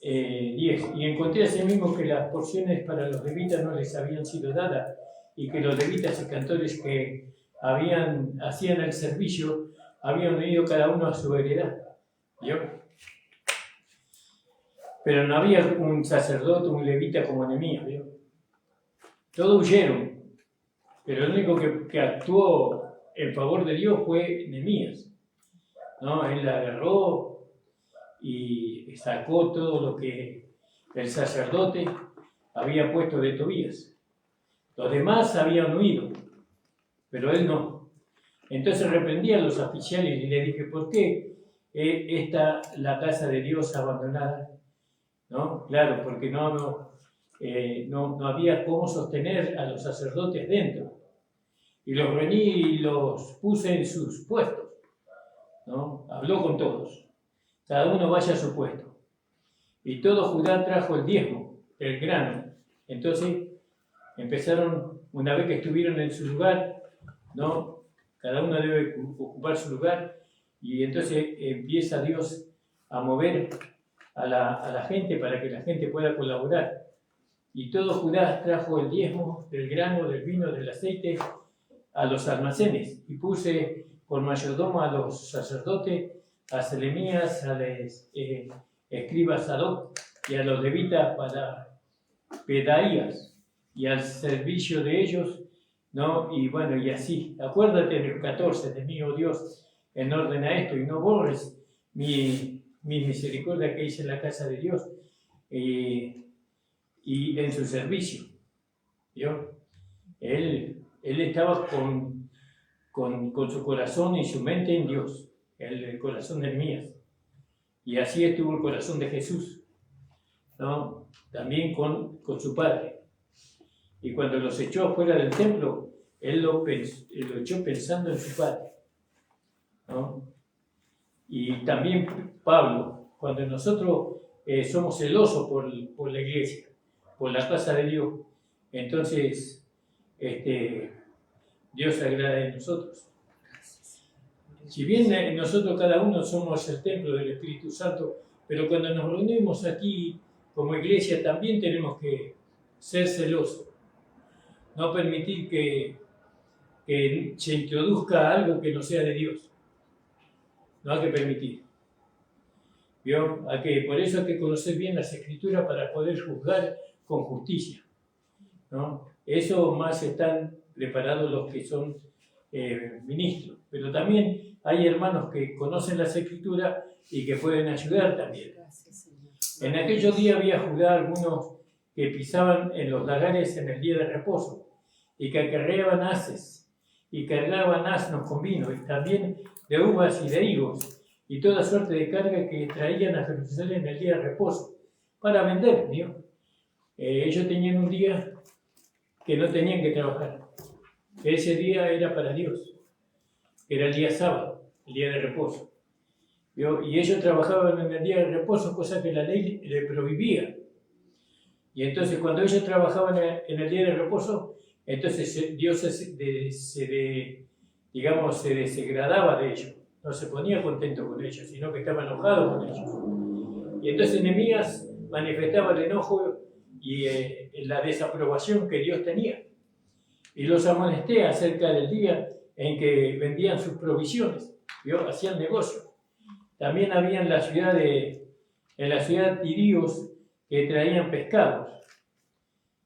10. Y encontré asimismo que las porciones para los levitas no les habían sido dadas, y que los levitas y cantores que hacían el servicio habían ido cada uno a su heredad. ¿Vio? Pero no había un sacerdote, un levita como Nehemías, ¿vio? Todos huyeron, pero el único que actuó en favor de Dios fue Nehemías, ¿no? Él la agarró y sacó todo lo que el sacerdote había puesto de Tobías. Los demás habían huido, pero él no. Entonces reprendí a los oficiales y le dije, ¿por qué está la casa de Dios abandonada? ¿No? Claro, porque no había cómo sostener a los sacerdotes dentro. Y los reuní y los puse en sus puestos, ¿no? Habló con todos. Cada uno vaya a su puesto. Y todo Judá trajo el diezmo, el grano. Entonces empezaron, una vez que estuvieron en su lugar, ¿no? Cada uno debe ocupar su lugar. Y entonces empieza Dios a mover a la gente para que la gente pueda colaborar. Y todo Judá trajo el diezmo del grano, del vino, del aceite a los almacenes. Y puse por mayordomo a los sacerdotes, a Selemías, a los escribas Sadoc y a los levitas para Pedaías y al servicio de ellos, ¿no? Y bueno, y así. Acuérdate del 14, de mí, oh Dios, en orden a esto, y no borres mi misericordia que hice en la casa de Dios y en su servicio. ¿Vio? Él estaba con su corazón y su mente en Dios, el corazón de Nehemías. Y así estuvo el corazón de Jesús, ¿no? También con su Padre. Y cuando los echó afuera del templo, él lo echó pensando en su Padre, ¿no? Y también Pablo, cuando nosotros somos celosos por la iglesia, por la casa de Dios, entonces Dios se agrada de nosotros. Si bien nosotros cada uno somos el templo del Espíritu Santo, pero cuando nos reunimos aquí como iglesia también tenemos que ser celosos, no permitir que se introduzca algo que no sea de Dios. No hay que permitir. ¿Vio? Por eso hay que conocer bien las Escrituras para poder juzgar con justicia, ¿no? Eso más están preparados los que son ministros. Pero también hay hermanos que conocen las Escrituras y que pueden ayudar también. En aquellos días había Judá algunos que pisaban en los lagares en el día de reposo y que acarreaban haces y cargaban asnos con vino y también de uvas y de higos y toda suerte de carga que traían a Jerusalén en el día de reposo para vender, ¿vio? Ellos tenían un día que no tenían que trabajar. Ese día era para Dios. Era el día sábado, el día de reposo. ¿Vio? Y ellos trabajaban en el día de reposo, cosa que la ley le prohibía. Y entonces cuando ellos trabajaban en el día de reposo, entonces Dios se desagradaba de ellos. No se ponía contento con ellos, sino que estaba enojado con ellos. Y entonces Nehemías manifestaba el enojo y la desaprobación que Dios tenía. Y los amonesté acerca del día en que vendían sus provisiones, ¿vio? Hacían negocio. También había en la ciudad tirios que traían pescados.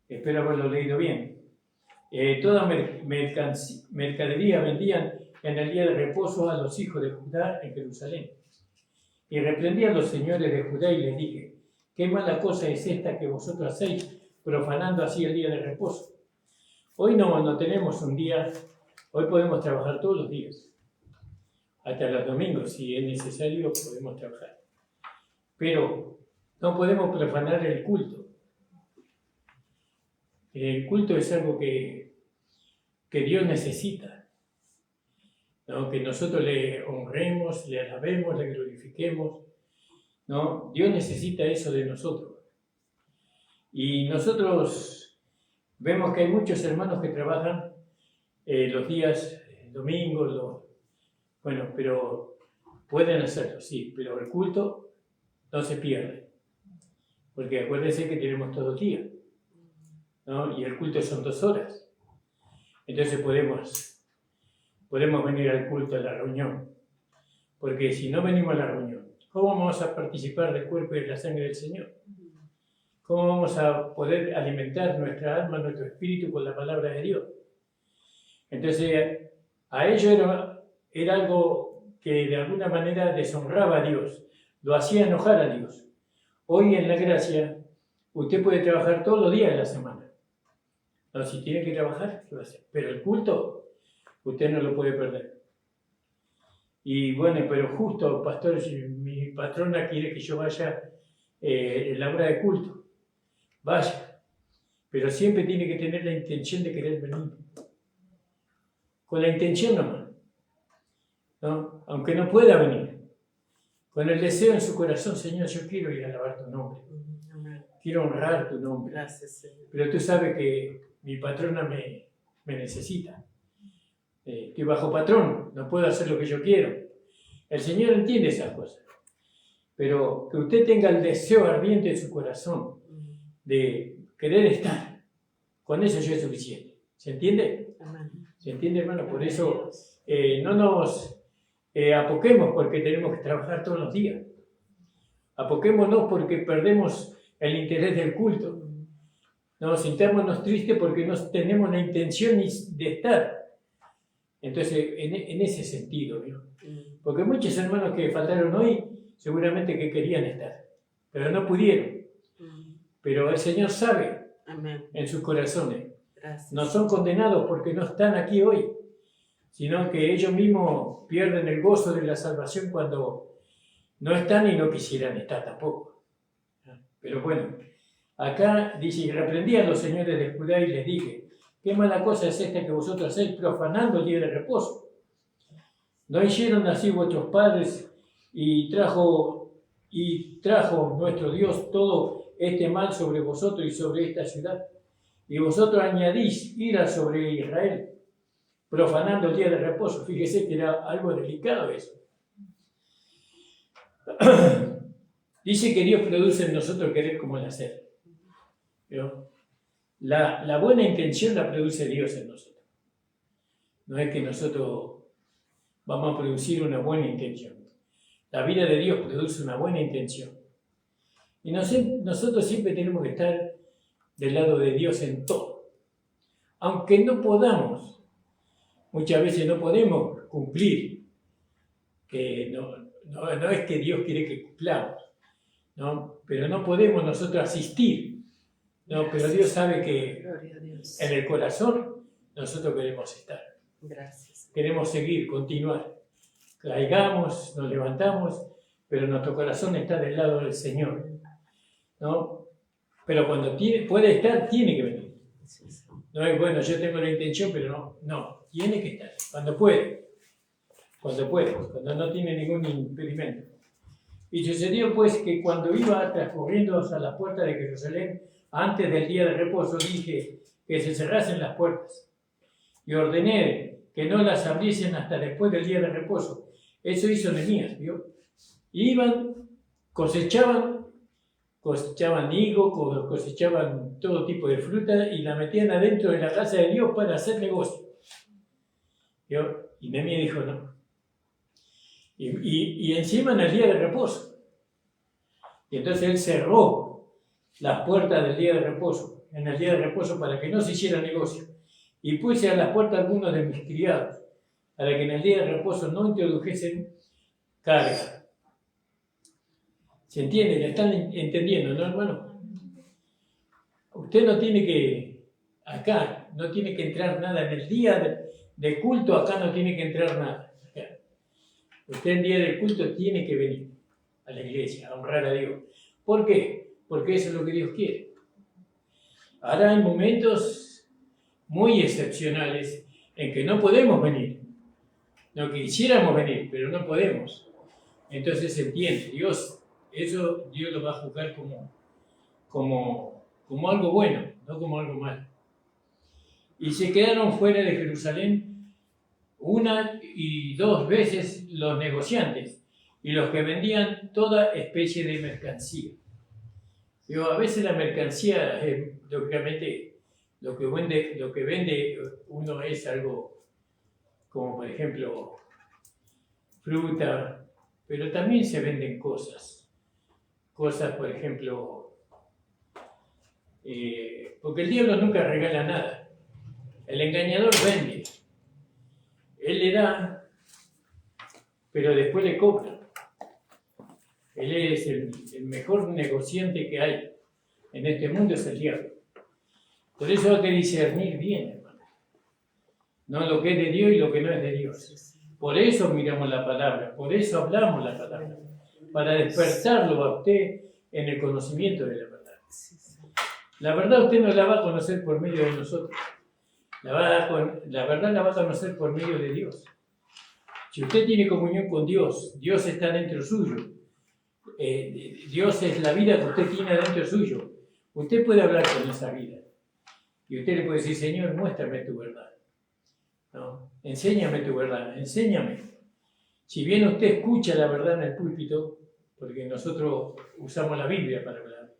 Espero haberlo leído bien. Toda mercadería vendían en el día de reposo a los hijos de Judá en Jerusalén. Y reprendí a los señores de Judá y les dije: qué mala cosa es esta que vosotros hacéis, profanando así el día de reposo. Hoy no tenemos un día, hoy podemos trabajar todos los días. Hasta los domingos, si es necesario, podemos trabajar. Pero no podemos profanar el culto. El culto es algo que Dios necesita, ¿no? Que nosotros le honremos, le alabemos, le glorifiquemos, ¿no? Dios necesita eso de nosotros. Y nosotros vemos que hay muchos hermanos que trabajan los días domingos, bueno, pero pueden hacerlo, sí, pero el culto no se pierde. Porque acuérdense que tenemos todo el día, ¿no? Y el culto son 2 horas. Entonces podemos venir al culto, a la reunión. Porque si no venimos a la reunión, ¿cómo vamos a participar del cuerpo y de la sangre del Señor? ¿Cómo vamos a poder alimentar nuestra alma, nuestro espíritu con la palabra de Dios? Entonces, a ellos era algo que de alguna manera deshonraba a Dios, lo hacía enojar a Dios. Hoy en la gracia, usted puede trabajar todos los días de la semana. No, si tiene que trabajar, ¿qué va a hacer? Pero el culto, usted no lo puede perder. Y bueno, pero justo, pastor, si mi patrona quiere que yo vaya en la hora de culto, vaya. Pero siempre tiene que tener la intención de querer venir. Con la intención nomás, ¿no? Aunque no pueda venir. Con el deseo en su corazón: Señor, yo quiero ir a alabar tu nombre. Quiero honrar tu nombre. Gracias, Señor. Pero tú sabes que mi patrona me necesita. Estoy bajo patrón, no puedo hacer lo que yo quiero. El Señor entiende esas cosas. Pero que usted tenga el deseo ardiente en su corazón de querer estar, con eso ya es suficiente. ¿Se entiende? Amén. ¿Se entiende, hermano? Por eso no nos apoquemos porque tenemos que trabajar todos los días. Apoquémonos porque perdemos el interés del culto. No sintámonos tristes porque no tenemos la intención de estar. Entonces, en ese sentido, ¿no? Porque muchos hermanos que faltaron hoy, seguramente que querían estar, pero no pudieron. Pero el Señor sabe. Amén. En sus corazones. Gracias. No son condenados porque no están aquí hoy, sino que ellos mismos pierden el gozo de la salvación cuando no están y no quisieran estar tampoco. Pero bueno, acá dice: y reprendí a los señores de Judá y les dije: qué mala cosa es esta que vosotros hacéis, profanando el día de reposo. ¿No hicieron así vuestros padres y trajo nuestro Dios todo este mal sobre vosotros y sobre esta ciudad? Y vosotros añadís ira sobre Israel, profanando el día de reposo. Fíjese que era algo delicado eso. Dice que Dios produce en nosotros querer como el hacer. ¿Pero? La buena intención la produce Dios en nosotros. No es que nosotros vamos a producir una buena intención. La vida de Dios produce una buena intención. Y nosotros siempre tenemos que estar del lado de Dios en todo. Aunque no podamos, muchas veces no podemos cumplir, que no es que Dios quiere que cumplamos, ¿no? Pero no podemos nosotros asistir, ¿no? Pero Dios sabe que en el corazón nosotros queremos estar. Gracias. Queremos seguir, continuar. caigamos, nos levantamos, pero nuestro corazón está del lado del Señor, ¿no? Pero cuando puede estar, tiene que venir. No es, bueno, yo tengo la intención, pero no, tiene que estar, cuando cuando no tiene ningún impedimento. Y sucedió pues que cuando iba transcurriendo hacia la puerta de Jerusalén, antes del día de reposo, dije que se cerrasen las puertas y ordené que no las abriesen hasta después del día de reposo. Eso hizo Nehemías, ¿vio? Iban, cosechaban higo, cosechaban todo tipo de fruta y la metían adentro de la casa de Dios para hacer negocio. ¿Vio? Y Nehemías dijo no. Y encima en el día de reposo. Y entonces él cerró las puertas del día de reposo, en el día de reposo, para que no se hiciera negocio. Y puse a las puertas algunos de mis criados, para que en el día de reposo no introdujesen carga. ¿Se entiende? ¿La están entendiendo, no, hermano? Usted no tiene que, acá, no tiene que entrar nada. En el día de culto, acá no tiene que entrar nada. Usted en día de culto tiene que venir a la iglesia, a honrar a Dios. ¿Por qué? Porque eso es lo que Dios quiere. Ahora hay momentos muy excepcionales en que no podemos venir. No quisiéramos venir, pero no podemos. Entonces se entiende. Dios lo va a juzgar como algo bueno, no como algo malo. Y se quedaron fuera de Jerusalén 1 y 2 veces los negociantes y los que vendían toda especie de mercancía. Digo, a veces la mercancía, lógicamente, lo que vende uno es algo como, por ejemplo, fruta, pero también se venden cosas. Cosas, por ejemplo, porque el diablo nunca regala nada. El engañador vende. Él le da, pero después le cobra. Él es el mejor negociante que hay en este mundo, es el diablo. Por eso hay que discernir bien, hermano. No lo que es de Dios y lo que no es de Dios. Por eso miramos la palabra, por eso hablamos la palabra. Para despertarlo a usted en el conocimiento de la verdad. La verdad usted no la va a conocer por medio de nosotros. La verdad la va a conocer por medio de Dios. Si usted tiene comunión con Dios, Dios está dentro suyo. Dios es la vida que usted tiene dentro suyo. Usted puede hablar con esa vida. Y usted le puede decir, Señor, muéstrame tu verdad. ¿No? Enséñame tu verdad, enséñame. Si bien usted escucha la verdad en el púlpito, porque nosotros usamos la Biblia para hablar,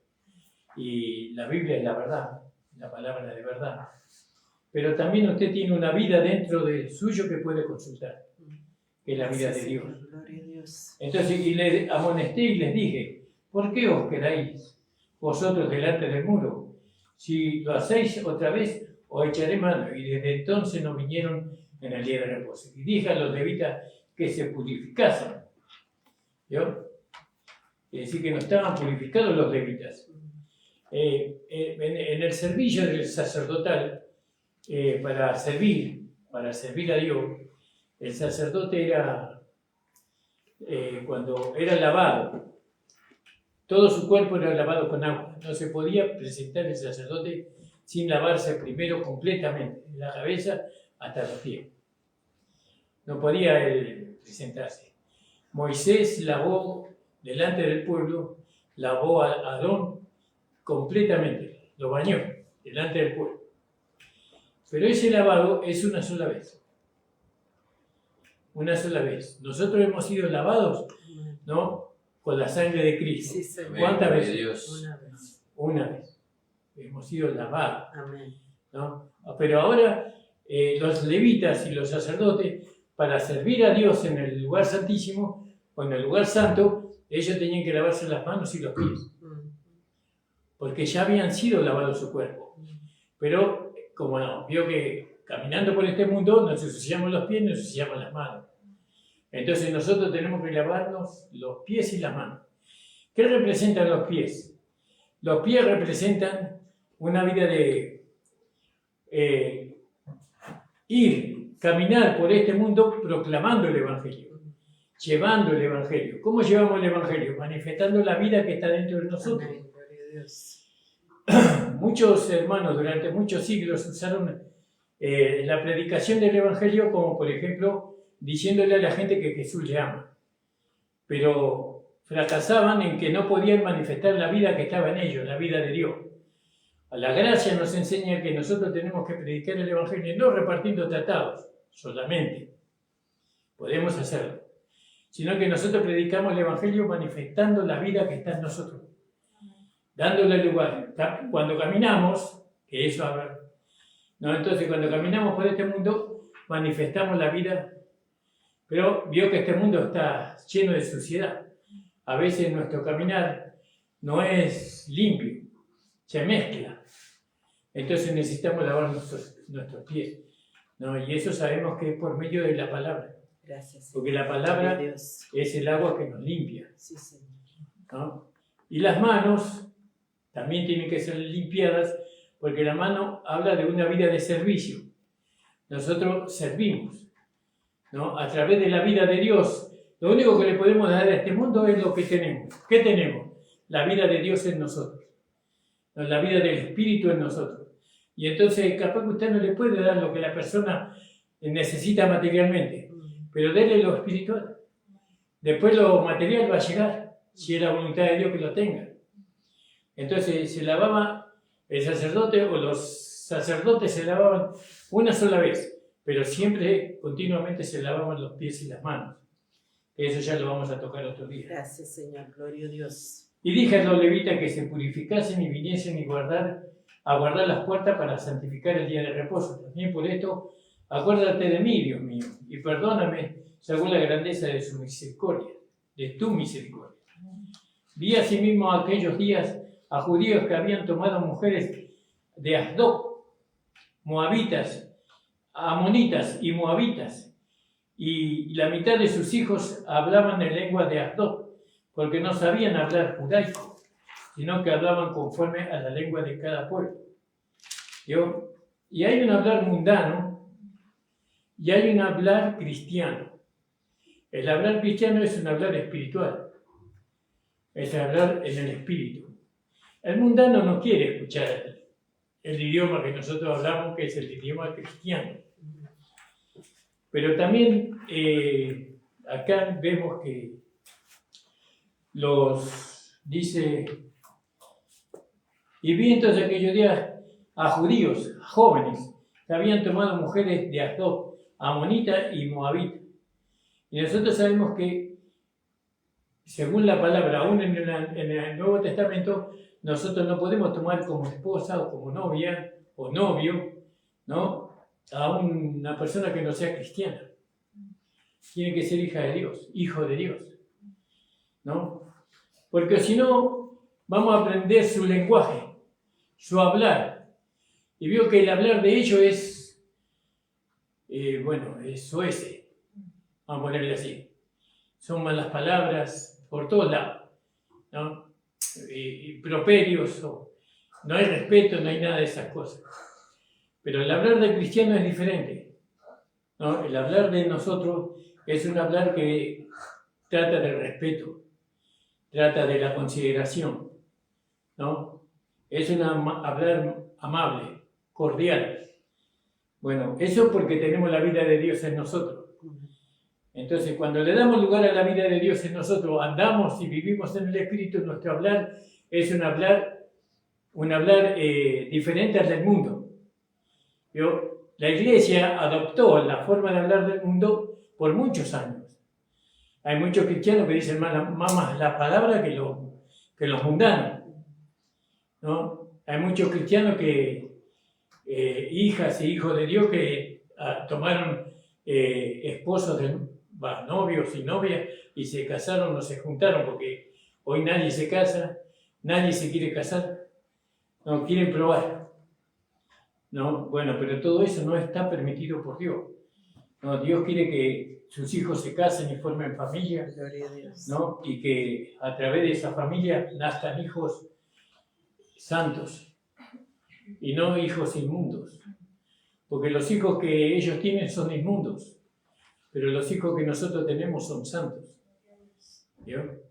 y la Biblia es la verdad, la palabra de verdad. Pero también usted tiene una vida dentro del suyo que puede consultar, que es la vida de Dios. Gloria a Dios. Entonces, y les amonesté y les dije, ¿por qué os quedáis vosotros delante del muro? Si lo hacéis otra vez, os echaré mano. Y desde entonces no vinieron en el día de reposo. Y dije a los levitas que se purificasen. ¿Yo? Es decir, que no estaban purificados los levitas. En el servicio del sacerdotal, para servir a Dios, el sacerdote era, cuando era lavado, todo su cuerpo era lavado con agua. No se podía presentar el sacerdote sin lavarse primero completamente, de la cabeza hasta los pies. No podía él presentarse. Moisés lavó delante del pueblo, lavó a Aarón completamente, lo bañó delante del pueblo. Pero ese lavado es una sola vez. Una sola vez. Nosotros hemos sido lavados, ¿no? Con la sangre de Cristo. Sí, Señor. ¿Cuántas veces? Dios. Una vez. Una vez. Hemos sido lavados, Amén. ¿no? Pero ahora los levitas y los sacerdotes, para servir a Dios en el lugar santísimo o en el lugar santo, ellos tenían que lavarse las manos y los pies, porque ya habían sido lavados su cuerpo. Pero como no, vio que caminando por este mundo nos ensuciamos los pies, nos ensuciamos las manos. Entonces nosotros tenemos que lavarnos los pies y las manos. ¿Qué representan los pies? Los pies representan una vida de caminar por este mundo proclamando el Evangelio. llevando el Evangelio. ¿Cómo llevamos el Evangelio? Manifestando la vida que está dentro de nosotros. Amén, gloria a Dios. Muchos hermanos durante muchos siglos usaron la predicación del Evangelio como, por ejemplo, diciéndole a la gente que Jesús le ama. Pero fracasaban en que no podían manifestar la vida que estaba en ellos, la vida de Dios. La gracia nos enseña que nosotros tenemos que predicar el Evangelio, no repartiendo tratados solamente. Podemos hacerlo. Sino que nosotros predicamos el Evangelio manifestando la vida que está en nosotros. Dándole lugar. Cuando caminamos, que eso habla, ¿no? Entonces cuando caminamos por este mundo, manifestamos la vida, pero vio que este mundo está lleno de suciedad. A veces nuestro caminar no es limpio, se mezcla. Entonces necesitamos lavar nuestros pies, ¿no? Y eso sabemos que es por medio de la palabra. Gracias. Porque la palabra Gloria a Dios. es el agua que nos limpia, Sí, Señor. ¿no? Y las manos también tienen que ser limpiadas, porque la mano habla de una vida de servicio. Nosotros servimos, ¿no? A través de la vida de Dios. Lo único que le podemos dar a este mundo es lo que tenemos. ¿Qué tenemos? La vida de Dios en nosotros, ¿no? La vida del Espíritu en nosotros. Y entonces capaz que usted no le puede dar lo que la persona necesita materialmente, pero déle lo espiritual. Después lo material va a llegar, si es la voluntad de Dios que lo tenga. Entonces se lavaba el sacerdote, o los sacerdotes se lavaban una sola vez, pero siempre, continuamente se lavaban los pies y las manos. Eso ya lo vamos a tocar otro día. Gracias, Señor. Gloria a Dios. Y dije a los levitas que se purificasen y viniesen a guardar las puertas para santificar el día de reposo. También por esto, acuérdate de mí, Dios mío, y perdóname según la grandeza de su misericordia, de tu misericordia. Vi asimismo aquellos días a judíos que habían tomado mujeres de Asdod, moabitas, amonitas y moabitas, y la mitad de sus hijos hablaban en lengua de Asdod, porque no sabían hablar judaico, sino que hablaban conforme a la lengua de cada pueblo. Y hay un hablar mundano y hay un hablar cristiano. El hablar cristiano es un hablar espiritual, es hablar en el espíritu. El mundano no quiere escuchar el idioma que nosotros hablamos, que es el idioma cristiano. Pero también acá vemos que dice, y vi entonces aquellos días a judíos, a jóvenes, que habían tomado mujeres de Asdod, amonita y moabita. Y nosotros sabemos que, según la palabra, aún en el Nuevo Testamento, nosotros no podemos tomar como esposa o como novia o novio, ¿no?, a una persona que no sea cristiana. Tiene que ser hija de Dios, hijo de Dios, ¿no? Porque si no, vamos a aprender su lenguaje, su hablar. Y veo que el hablar de ellos es, es soez, vamos a ponerle así. Son malas palabras por todos lados, ¿no? Improperios, no hay respeto, no hay nada de esas cosas. Pero el hablar del cristiano es diferente, ¿no? El hablar de nosotros es un hablar que trata del respeto, trata de la consideración, ¿no? Es un hablar amable, cordial. Bueno, eso porque tenemos la vida de Dios en nosotros. Entonces, cuando le damos lugar a la vida de Dios en nosotros, andamos y vivimos en el Espíritu, nuestro hablar es un hablar diferente al del mundo. La Iglesia adoptó la forma de hablar del mundo por muchos años. Hay muchos cristianos que dicen más la palabra que los mundanos, ¿no? Hay muchos cristianos hijas y hijos de Dios que tomaron esposos novios y novias y se casaron o se juntaron, porque hoy nadie se casa, nadie se quiere casar, no quieren probar. No, bueno, pero todo eso no está permitido por Dios. No, Dios quiere que sus hijos se casen y formen familia, ¿no? Y que a través de esa familia nazcan hijos santos y no hijos inmundos. Porque los hijos que ellos tienen son inmundos, pero los hijos que nosotros tenemos son santos. ¿Vio?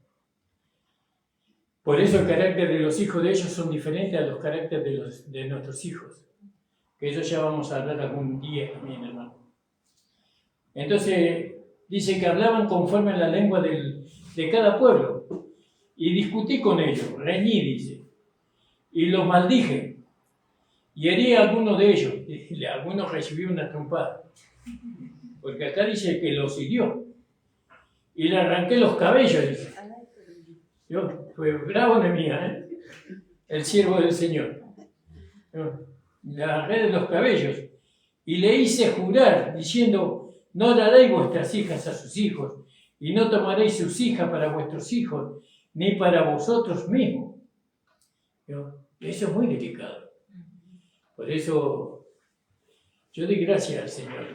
Por eso el carácter de los hijos de ellos son diferentes a los caracteres de nuestros hijos. Que eso ya vamos a hablar algún día también, hermano. Entonces, dice que hablaban conforme a la lengua de cada pueblo. Y discutí con ellos, reñí, dice. Y los maldije. Y herí a algunos de ellos. Y algunos recibieron una trompada. Porque acá dice que los hirió. Y le arranqué los cabellos, dice. Fue bravo Nehemías, el siervo del Señor. Le arranqué los cabellos. Y le hice jurar, diciendo, no daréis vuestras hijas a sus hijos, y no tomaréis sus hijas para vuestros hijos, ni para vosotros mismos. Eso es muy delicado. Por eso, yo doy gracias al Señor.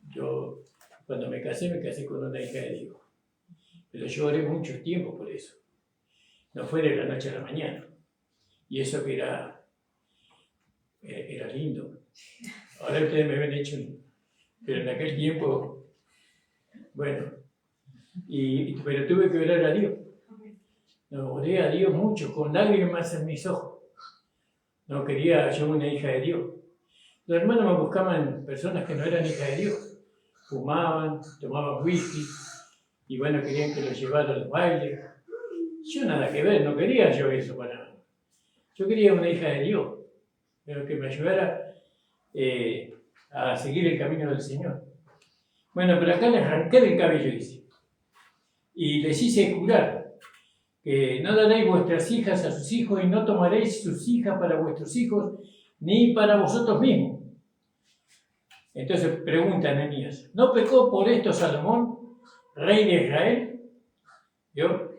Yo, cuando me casé con una hija de Dios. Pero yo oré mucho tiempo por eso. No fue de la noche a la mañana. Y eso que era lindo. Ahora ustedes me ven hecho, pero en aquel tiempo, bueno, pero tuve que orar a Dios. No, oré a Dios mucho, con lágrimas en mis ojos. No quería yo una hija de Dios. Los hermanos me buscaban personas que no eran hijas de Dios. Fumaban, tomaban whisky, y bueno, querían que los llevara a los bailes. Yo nada que ver, no quería yo eso para nada. Yo quería una hija de Dios, pero que me ayudara a seguir el camino del Señor. Bueno, pero acá les arranqué el cabello, dice. Y les hice jurar que no daréis vuestras hijas a sus hijos y no tomaréis sus hijas para vuestros hijos ni para vosotros mismos. Entonces pregunta Nehemías, ¿no pecó por esto Salomón, rey de Israel? ¿Vio?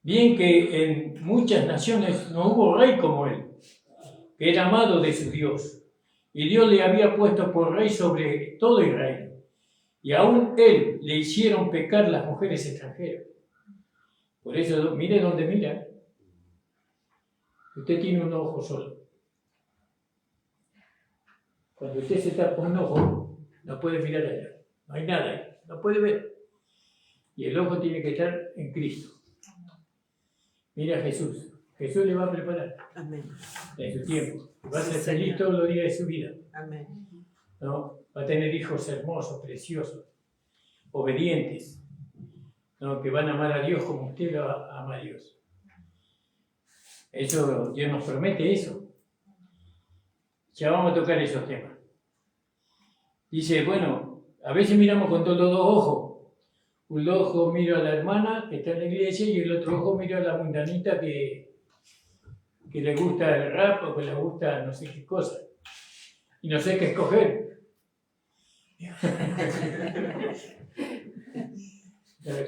Bien que en muchas naciones no hubo rey como él, que era amado de su Dios, y Dios le había puesto por rey sobre todo Israel, y aún él le hicieron pecar las mujeres extranjeras. Por eso, mire donde mira. Usted tiene un ojo solo. Cuando usted se tapa un ojo, no puede mirar allá. No hay nada ahí, no puede ver. Y el ojo tiene que estar en Cristo. Mira a Jesús. Jesús le va a preparar. Amén. En su tiempo. Va a ser feliz todos los días de su vida. Amén. ¿No? Va a tener hijos hermosos, preciosos, obedientes, ¿no? Que van a amar a Dios como usted lo ama a Dios. Eso, Dios nos promete eso. Ya vamos a tocar esos temas. Dice, bueno, a veces miramos con todos los dos ojos. Un ojo miro a la hermana que está en la iglesia y el otro ojo miro a la mundanita que le gusta el rap o que le gusta no sé qué cosa. Y no sé qué escoger.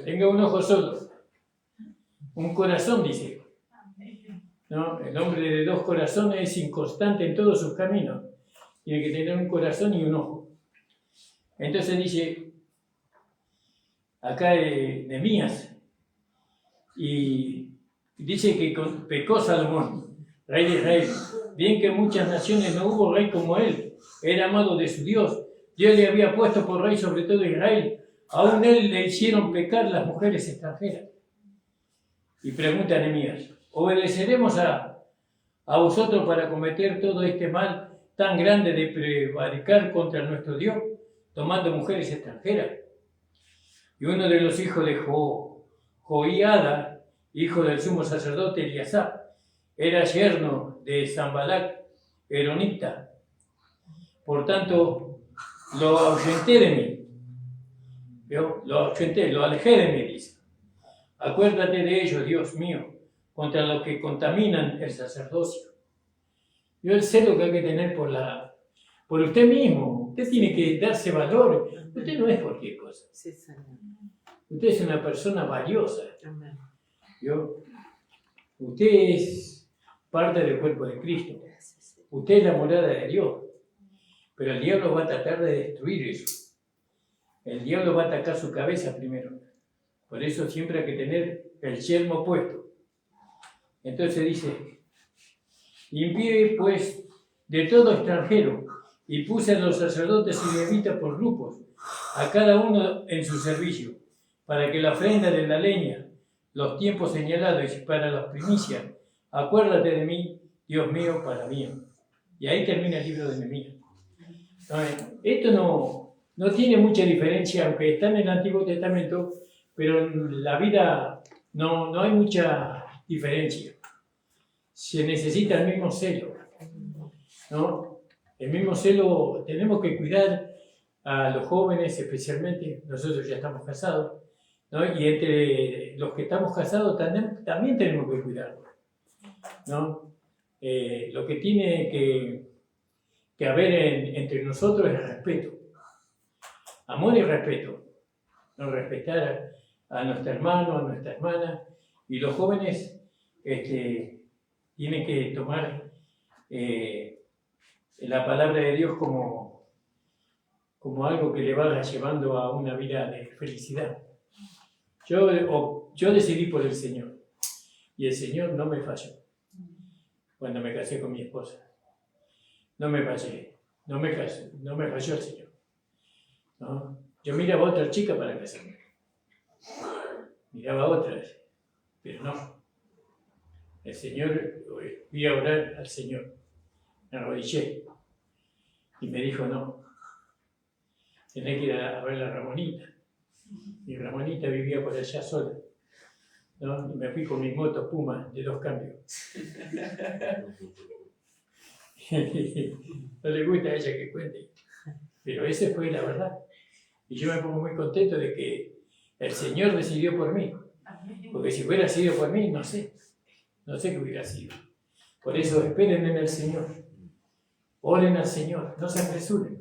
Tenga un ojo solo. Un corazón, dice. ¿No? El hombre de dos corazones es inconstante en todos sus caminos. Tiene que tener un corazón y un ojo. Entonces dice, acá Nehemías, y dice que pecó Salomón, rey de Israel. Bien que en muchas naciones no hubo rey como él, era amado de su Dios. Dios le había puesto por rey sobre todo Israel. Aún él le hicieron pecar las mujeres extranjeras. Y pregunta a Nehemías, ¿obedeceremos a vosotros para cometer todo este mal tan grande de prevaricar contra nuestro Dios, tomando mujeres extranjeras? Y uno de los hijos de Joiada, hijo del sumo sacerdote Eliasab, era yerno de Sanbalat, eronita. Por tanto, lo ahuyenté de mí. ¿Vio? Lo ahuyenté, lo alejé de mí, dice. Acuérdate de ellos, Dios mío, contra los que contaminan el sacerdocio. Yo sé lo que hay que tener por usted mismo. Usted tiene que darse valor. Usted no es cualquier cosa. Sí, Señor. Usted es una persona valiosa. Amén. ¿Vio? Usted es parte del cuerpo de Cristo. Usted es la morada de Dios. Pero el diablo va a tratar de destruir eso. El diablo va a atacar su cabeza primero. Por eso siempre hay que tener el yelmo puesto. Entonces dice, limpié pues de todo extranjero y puse a los sacerdotes y levitas por grupos a cada uno en su servicio, para que la ofrenda de la leña, los tiempos señalados y para las primicias, acuérdate de mí, Dios mío, para mí. Y ahí termina el libro de Nehemías. Esto no tiene mucha diferencia, aunque está en el Antiguo Testamento, pero en la vida no hay mucha diferencia. Se necesita el mismo celo, ¿no? El mismo celo. Tenemos que cuidar a los jóvenes, especialmente nosotros ya estamos casados, ¿no? Y entre los que estamos casados también tenemos que cuidarlos, ¿no? Lo que tiene que haber entre nosotros es respeto, amor y respeto, ¿no? Respetar a nuestro hermano, a nuestra hermana, y los jóvenes tienen que tomar la palabra de Dios como algo que le vaya llevando a una vida de felicidad. Yo decidí por el Señor, y el Señor no me falló cuando me casé con mi esposa. No me fallé, no me falló el Señor, ¿no? Yo miraba a otra chica para casarme, miraba a otras, pero no. El Señor, fui a orar al Señor, me arrodillé y me dijo: no, tenés que ir a ver a la Ramonita. Mi Ramonita vivía por allá sola, ¿no? Y me fui con mi moto Puma de 2 cambios. No le gusta a ella que cuente, pero esa fue la verdad. Y yo me pongo muy contento de que el Señor decidió por mí, porque si hubiera sido por mí, no sé qué hubiera sido. Por eso esperen en el Señor, oren al Señor, no se apresuren,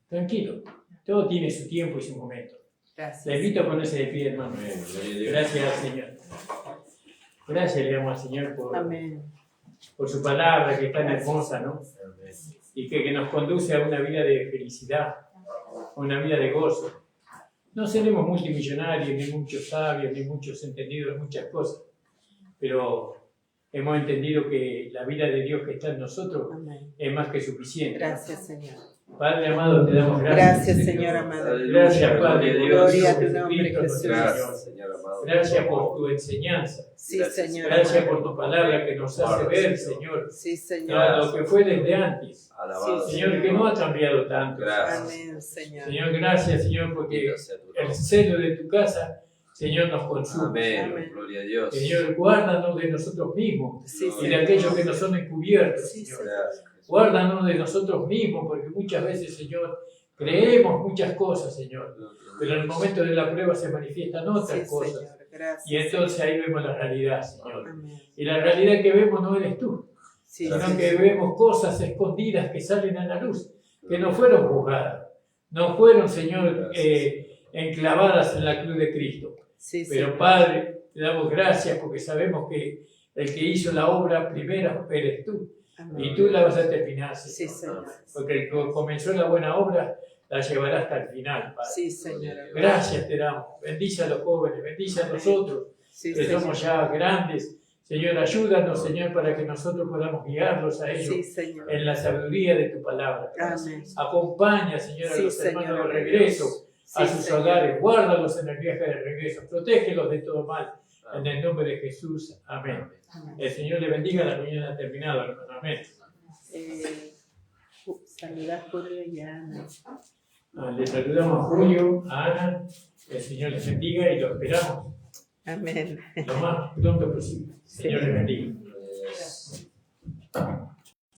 tranquilo, todo tiene su tiempo y su momento. Gracias. Le invito a ponerse de pie, hermano. Gracias al Señor. Gracias le damos al Señor por su palabra, que es tan hermosa, ¿no? Y que nos conduce a una vida de felicidad, a una vida de gozo. No seremos multimillonarios, ni muchos sabios, ni muchos entendidos de muchas cosas, pero hemos entendido que la vida de Dios que está en nosotros es más que suficiente. Gracias, Señor. Padre amado, te damos gracias. Gracias, Señor amado. Gracias, Padre Dios. Gloria a tu nombre, Jesús. Gracias, Señor amado. Gracias por tu enseñanza. Sí, Señor. Gracias por tu palabra que nos hace ver, Señor, Sí, Señor. lo que fue desde antes. Alabado. Señor, que no ha cambiado tanto. Gracias. Amén, Señor. Señor, gracias, Señor, porque Bendito sea tu nombre. el celo de tu casa, Señor, nos consume. Amén. Amén. Gloria a Dios. Señor, guárdanos de nosotros mismos Sí, y de Señor. aquellos que nos son encubiertos, Sí, Señor. Gracias. Guárdanos de nosotros mismos, porque muchas veces, Señor, creemos muchas cosas, Señor, pero en el momento de la prueba se manifiestan otras Sí, cosas. Señor. Gracias. Y entonces ahí vemos la realidad, Señor. Amén. Y la realidad que vemos no eres tú, Sí, sino Señor. que vemos cosas escondidas que salen a la luz, que no fueron juzgadas, no fueron, Señor, enclavadas en la cruz de Cristo. Sí, Pero Señor. Padre, te damos gracias porque sabemos que el que hizo la obra primera eres tú, Amén. y tú la vas a terminar, Sí, Señor. Señor. Porque el que comenzó la buena obra la llevará hasta el final, Padre. Sí, Señor. Gracias te damos. Bendice a los jóvenes, bendice a nosotros, Sí, que Señor. somos ya grandes. Señor, ayúdanos, Señor, para que nosotros podamos guiarlos a ellos Sí, Señor. en la sabiduría de tu palabra. Amén. Acompaña, Señor, a Sí, los hermanos Señor. de regreso a Sí, sus Señor. hogares. Guárdalos en el viaje de regreso. Protégelos de todo mal. En el nombre de Jesús. Amén. Amén. El Señor le bendiga. La reunión ha terminado, hermano. Amén. Saluda a Julio y a Ana. Le saludamos a Julio, a Ana. El Señor les bendiga y lo esperamos Amén. lo más pronto posible. Señor les bendiga.